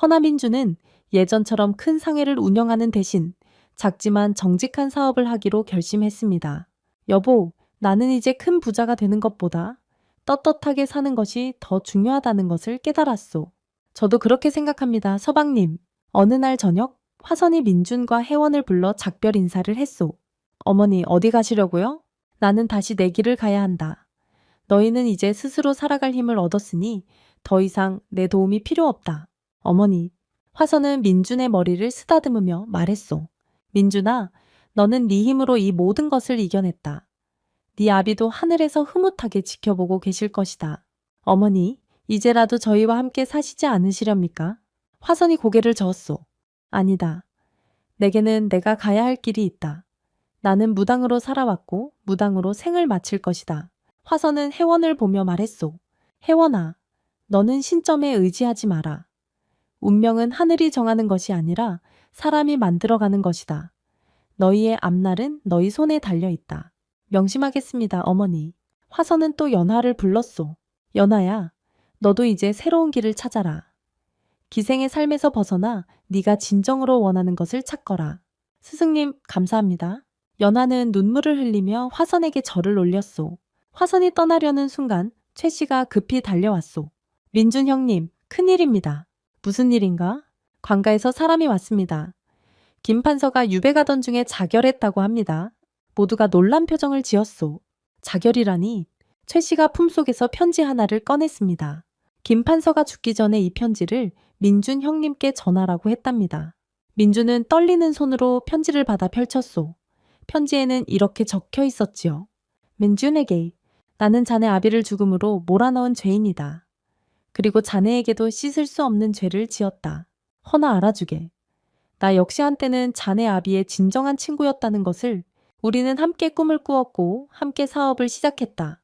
허나 민준은 예전처럼 큰 상회를 운영하는 대신 작지만 정직한 사업을 하기로 결심했습니다. 여보, 나는 이제 큰 부자가 되는 것보다 떳떳하게 사는 것이 더 중요하다는 것을 깨달았소. 저도 그렇게 생각합니다, 서방님. 어느 날 저녁 화선이 민준과 혜원을 불러 작별 인사를 했소. 어머니, 어디 가시려고요? 나는 다시 내 길을 가야 한다. 너희는 이제 스스로 살아갈 힘을 얻었으니 더 이상 내 도움이 필요 없다. 어머니, 화선은 민준의 머리를 쓰다듬으며 말했소. 민준아, 너는 네 힘으로 이 모든 것을 이겨냈다. 네 아비도 하늘에서 흐뭇하게 지켜보고 계실 것이다. 어머니, 이제라도 저희와 함께 사시지 않으시렵니까? 화선이 고개를 저었소. 아니다. 내게는 내가 가야 할 길이 있다. 나는 무당으로 살아왔고 무당으로 생을 마칠 것이다. 화선은 혜원을 보며 말했소. 혜원아, 너는 신점에 의지하지 마라. 운명은 하늘이 정하는 것이 아니라 사람이 만들어가는 것이다. 너희의 앞날은 너희 손에 달려있다. 명심하겠습니다, 어머니. 화선은 또 연화를 불렀소. 연화야, 너도 이제 새로운 길을 찾아라. 기생의 삶에서 벗어나 네가 진정으로 원하는 것을 찾거라. 스승님, 감사합니다. 연화는 눈물을 흘리며 화선에게 절을 올렸소. 화선이 떠나려는 순간 최 씨가 급히 달려왔소. 민준 형님, 큰일입니다. 무슨 일인가? 관가에서 사람이 왔습니다. 김판서가 유배 가던 중에 자결했다고 합니다. 모두가 놀란 표정을 지었소. 자결이라니. 최 씨가 품속에서 편지 하나를 꺼냈습니다. 김 판서가 죽기 전에 이 편지를 민준 형님께 전하라고 했답니다. 민준은 떨리는 손으로 편지를 받아 펼쳤소. 편지에는 이렇게 적혀 있었지요. 민준에게 나는 자네 아비를 죽음으로 몰아넣은 죄인이다. 그리고 자네에게도 씻을 수 없는 죄를 지었다. 허나 알아주게. 나 역시 한때는 자네 아비의 진정한 친구였다는 것을. 우리는 함께 꿈을 꾸었고 함께 사업을 시작했다.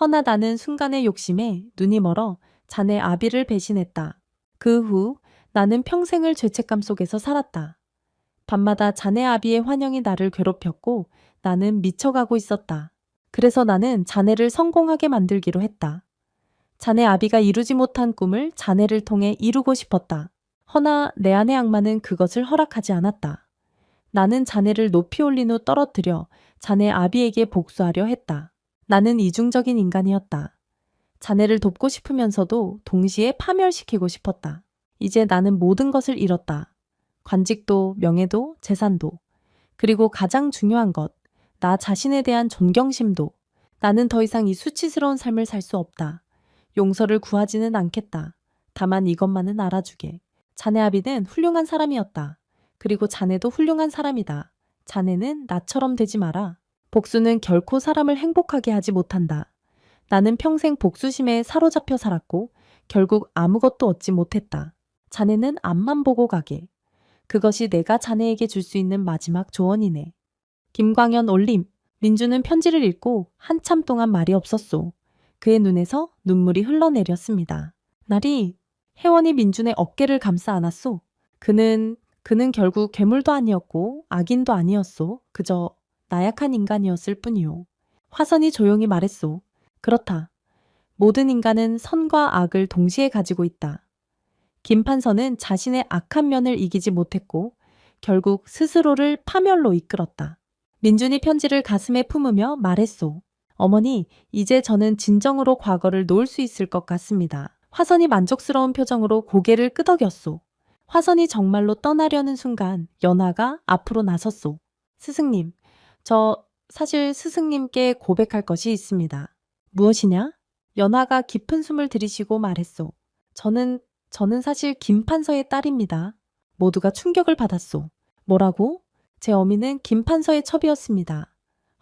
허나 나는 순간의 욕심에 눈이 멀어 자네 아비를 배신했다. 그 후 나는 평생을 죄책감 속에서 살았다. 밤마다 자네 아비의 환영이 나를 괴롭혔고 나는 미쳐가고 있었다. 그래서 나는 자네를 성공하게 만들기로 했다. 자네 아비가 이루지 못한 꿈을 자네를 통해 이루고 싶었다. 허나 내 안의 악마는 그것을 허락하지 않았다. 나는 자네를 높이 올린 후 떨어뜨려 자네 아비에게 복수하려 했다. 나는 이중적인 인간이었다. 자네를 돕고 싶으면서도 동시에 파멸시키고 싶었다. 이제 나는 모든 것을 잃었다. 관직도, 명예도, 재산도. 그리고 가장 중요한 것, 나 자신에 대한 존경심도. 나는 더 이상 이 수치스러운 삶을 살 수 없다. 용서를 구하지는 않겠다. 다만 이것만은 알아주게. 자네 아비는 훌륭한 사람이었다. 그리고 자네도 훌륭한 사람이다. 자네는 나처럼 되지 마라. 복수는 결코 사람을 행복하게 하지 못한다. 나는 평생 복수심에 사로잡혀 살았고 결국 아무것도 얻지 못했다. 자네는 앞만 보고 가게. 그것이 내가 자네에게 줄 수 있는 마지막 조언이네. 김광현 올림. 민주는 편지를 읽고 한참 동안 말이 없었소. 그의 눈에서 눈물이 흘러내렸습니다. 날이 혜원이 민준의 어깨를 감싸 안았소. 그는 결국 괴물도 아니었고 악인도 아니었소. 그저 나약한 인간이었을 뿐이요. 화선이 조용히 말했소. 그렇다. 모든 인간은 선과 악을 동시에 가지고 있다. 김판서는 자신의 악한 면을 이기지 못했고 결국 스스로를 파멸로 이끌었다. 민준이 편지를 가슴에 품으며 말했소. 어머니, 이제 저는 진정으로 과거를 놓을 수 있을 것 같습니다. 화선이 만족스러운 표정으로 고개를 끄덕였소. 화선이 정말로 떠나려는 순간 연화가 앞으로 나섰소. 스승님, 저 사실 스승님께 고백할 것이 있습니다. 무엇이냐? 연화가 깊은 숨을 들이쉬고 말했소. 저는 사실 김판서의 딸입니다. 모두가 충격을 받았소. 뭐라고? 제 어미는 김판서의 첩이었습니다.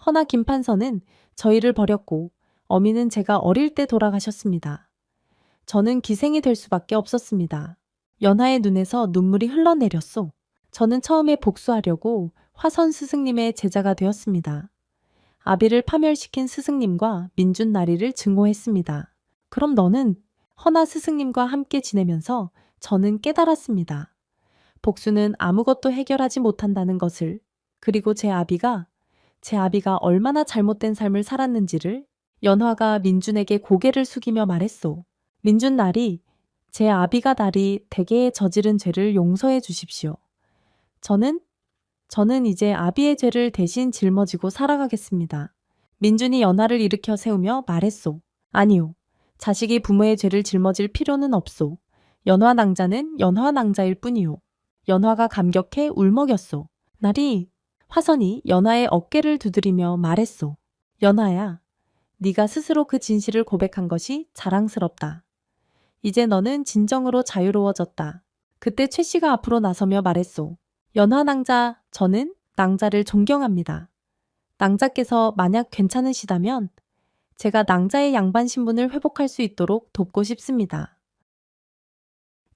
허나 김판서는 저희를 버렸고 어미는 제가 어릴 때 돌아가셨습니다. 저는 기생이 될 수밖에 없었습니다. 연하의 눈에서 눈물이 흘러내렸소. 저는 처음에 복수하려고 화선 스승님의 제자가 되었습니다. 아비를 파멸시킨 스승님과 민준 나리를 증오했습니다. 그럼 너는? 허나 스승님과 함께 지내면서 저는 깨달았습니다. 복수는 아무것도 해결하지 못한다는 것을, 그리고 제 아비가 얼마나 잘못된 삶을 살았는지를. 연화가 민준에게 고개를 숙이며 말했소. 민준 나리, 제 아비가 날이 대개에 저지른 죄를 용서해 주십시오. 저는 이제 아비의 죄를 대신 짊어지고 살아가겠습니다. 민준이 연화를 일으켜 세우며 말했소. 아니요. 자식이 부모의 죄를 짊어질 필요는 없소. 연화 낭자는 연화 낭자일 뿐이요. 연화가 감격해 울먹였소. 나리, 화선이 연화의 어깨를 두드리며 말했소. 연화야, 네가 스스로 그 진실을 고백한 것이 자랑스럽다. 이제 너는 진정으로 자유로워졌다. 그때 최 씨가 앞으로 나서며 말했소. 연화 낭자, 저는 낭자를 존경합니다. 낭자께서 만약 괜찮으시다면 제가 낭자의 양반 신분을 회복할 수 있도록 돕고 싶습니다.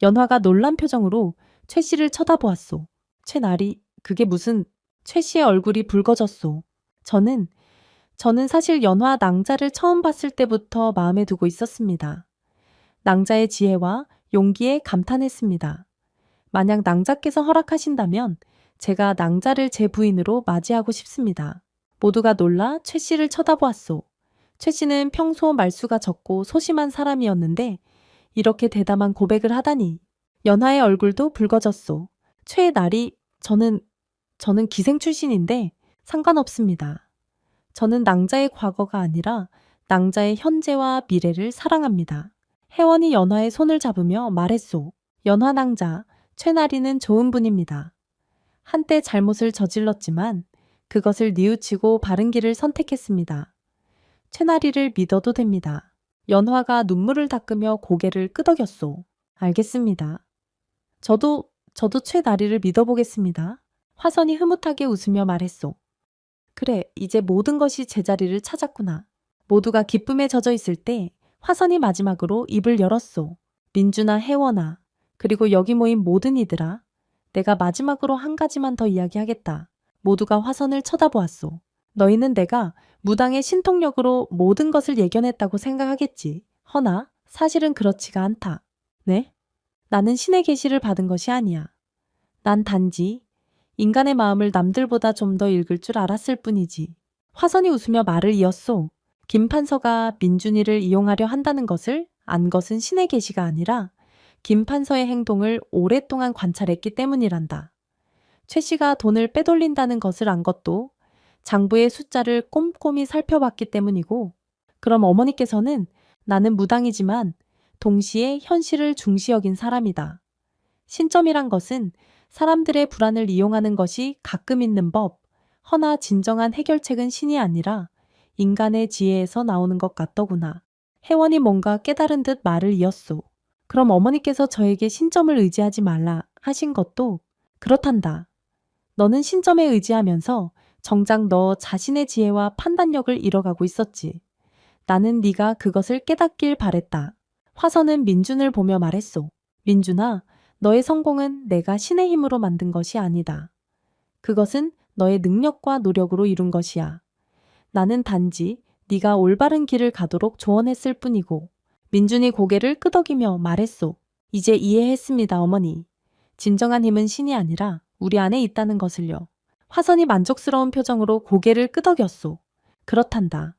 연화가 놀란 표정으로 최 씨를 쳐다보았소. 최나리, 그게 무슨... 최 씨의 얼굴이 붉어졌소. 저는 사실 연화 낭자를 처음 봤을 때부터 마음에 두고 있었습니다. 낭자의 지혜와 용기에 감탄했습니다. 만약 낭자께서 허락하신다면 제가 낭자를 제 부인으로 맞이하고 싶습니다. 모두가 놀라 최 씨를 쳐다보았소. 최 씨는 평소 말수가 적고 소심한 사람이었는데 이렇게 대담한 고백을 하다니. 연하의 얼굴도 붉어졌소. 최의 날이 저는 기생 출신인데 상관없습니다. 저는 낭자의 과거가 아니라 낭자의 현재와 미래를 사랑합니다. 혜원이 연화의 손을 잡으며 말했소. 연화 낭자, 최나리는 좋은 분입니다. 한때 잘못을 저질렀지만 그것을 뉘우치고 바른 길을 선택했습니다. 최나리를 믿어도 됩니다. 연화가 눈물을 닦으며 고개를 끄덕였소. 알겠습니다. 저도 최나리를 믿어보겠습니다. 화선이 흐뭇하게 웃으며 말했소. 그래, 이제 모든 것이 제자리를 찾았구나. 모두가 기쁨에 젖어 있을 때 화선이 마지막으로 입을 열었소. 민주나 혜원아, 그리고 여기 모인 모든 이들아, 내가 마지막으로 한 가지만 더 이야기하겠다. 모두가 화선을 쳐다보았소. 너희는 내가 무당의 신통력으로 모든 것을 예견했다고 생각하겠지. 허나 사실은 그렇지가 않다. 네? 나는 신의 계시를 받은 것이 아니야. 난 단지 인간의 마음을 남들보다 좀 더 읽을 줄 알았을 뿐이지. 화선이 웃으며 말을 이었소. 김 판서가 민준이를 이용하려 한다는 것을 안 것은 신의 계시가 아니라 김 판서의 행동을 오랫동안 관찰했기 때문이란다. 최 씨가 돈을 빼돌린다는 것을 안 것도 장부의 숫자를 꼼꼼히 살펴봤기 때문이고, 그럼 어머니께서는 나는 무당이지만 동시에 현실을 중시 여긴 사람이다. 신점이란 것은 사람들의 불안을 이용하는 것이 가끔 있는 법, 허나 진정한 해결책은 신이 아니라 인간의 지혜에서 나오는 것 같더구나. 혜원이 뭔가 깨달은 듯 말을 이었소. 그럼 어머니께서 저에게 신점을 의지하지 말라 하신 것도 그렇단다. 너는 신점에 의지하면서 정작 너 자신의 지혜와 판단력을 잃어가고 있었지. 나는 네가 그것을 깨닫길 바랬다. 화선은 민준을 보며 말했소. 민준아, 너의 성공은 내가 신의 힘으로 만든 것이 아니다. 그것은 너의 능력과 노력으로 이룬 것이야. 나는 단지 네가 올바른 길을 가도록 조언했을 뿐이고. 민준이 고개를 끄덕이며 말했소. 이제 이해했습니다, 어머니. 진정한 힘은 신이 아니라 우리 안에 있다는 것을요. 화선이 만족스러운 표정으로 고개를 끄덕였소. 그렇단다.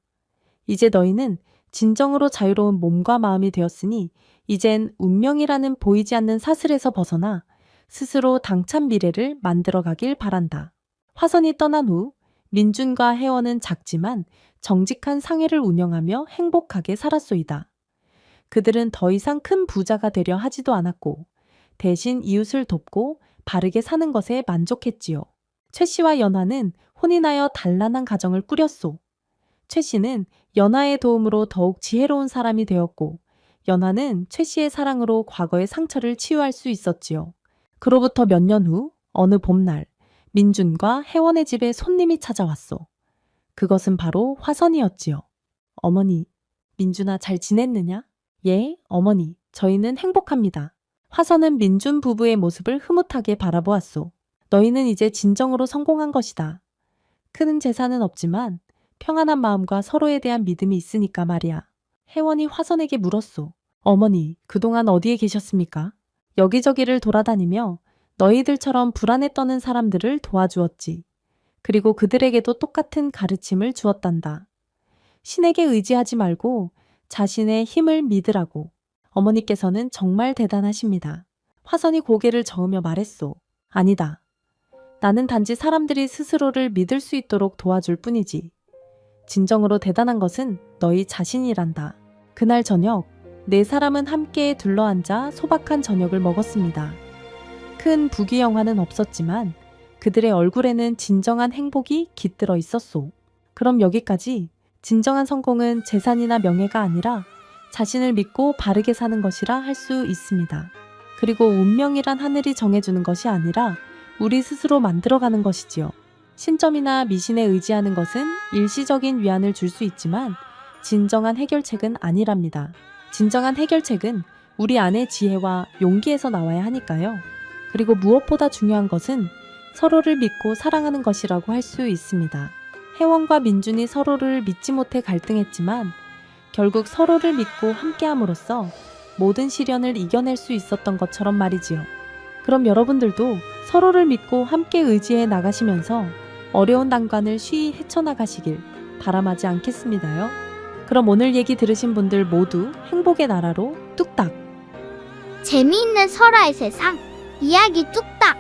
이제 너희는 진정으로 자유로운 몸과 마음이 되었으니 이젠 운명이라는 보이지 않는 사슬에서 벗어나 스스로 당찬 미래를 만들어가길 바란다. 화선이 떠난 후 민준과 혜원은 작지만 정직한 상회를 운영하며 행복하게 살았소이다. 그들은 더 이상 큰 부자가 되려 하지도 않았고 대신 이웃을 돕고 바르게 사는 것에 만족했지요. 최 씨와 연화는 혼인하여 단란한 가정을 꾸렸소. 최 씨는 연화의 도움으로 더욱 지혜로운 사람이 되었고 연화는 최 씨의 사랑으로 과거의 상처를 치유할 수 있었지요. 그로부터 몇 년 후 어느 봄날 민준과 혜원의 집에 손님이 찾아왔소. 그것은 바로 화선이었지요. 어머니, 민준아 잘 지냈느냐? 예, 어머니, 저희는 행복합니다. 화선은 민준 부부의 모습을 흐뭇하게 바라보았소. 너희는 이제 진정으로 성공한 것이다. 큰 재산은 없지만 평안한 마음과 서로에 대한 믿음이 있으니까 말이야. 혜원이 화선에게 물었소. 어머니, 그동안 어디에 계셨습니까? 여기저기를 돌아다니며 너희들처럼 불안에 떠는 사람들을 도와주었지. 그리고 그들에게도 똑같은 가르침을 주었단다. 신에게 의지하지 말고 자신의 힘을 믿으라고. 어머니께서는 정말 대단하십니다. 화선이 고개를 저으며 말했소. 아니다. 나는 단지 사람들이 스스로를 믿을 수 있도록 도와줄 뿐이지. 진정으로 대단한 것은 너희 자신이란다. 그날 저녁, 네 사람은 함께 둘러앉아 소박한 저녁을 먹었습니다. 큰 부귀영화는 없었지만 그들의 얼굴에는 진정한 행복이 깃들어 있었소. 그럼 여기까지. 진정한 성공은 재산이나 명예가 아니라 자신을 믿고 바르게 사는 것이라 할 수 있습니다. 그리고 운명이란 하늘이 정해주는 것이 아니라 우리 스스로 만들어가는 것이지요. 신점이나 미신에 의지하는 것은 일시적인 위안을 줄 수 있지만 진정한 해결책은 아니랍니다. 진정한 해결책은 우리 안의 지혜와 용기에서 나와야 하니까요. 그리고 무엇보다 중요한 것은 서로를 믿고 사랑하는 것이라고 할 수 있습니다. 혜원과 민준이 서로를 믿지 못해 갈등했지만 결국 서로를 믿고 함께함으로써 모든 시련을 이겨낼 수 있었던 것처럼 말이지요. 그럼 여러분들도 서로를 믿고 함께 의지해 나가시면서 어려운 난관을 쉬이 헤쳐나가시길 바람하지 않겠습니다요. 그럼 오늘 얘기 들으신 분들 모두 행복의 나라로 뚝딱! 재미있는 설화의 세상, 이야기 뚝딱!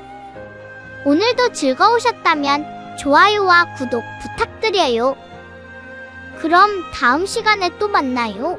오늘도 즐거우셨다면 좋아요와 구독 부탁드려요. 그럼 다음 시간에 또 만나요.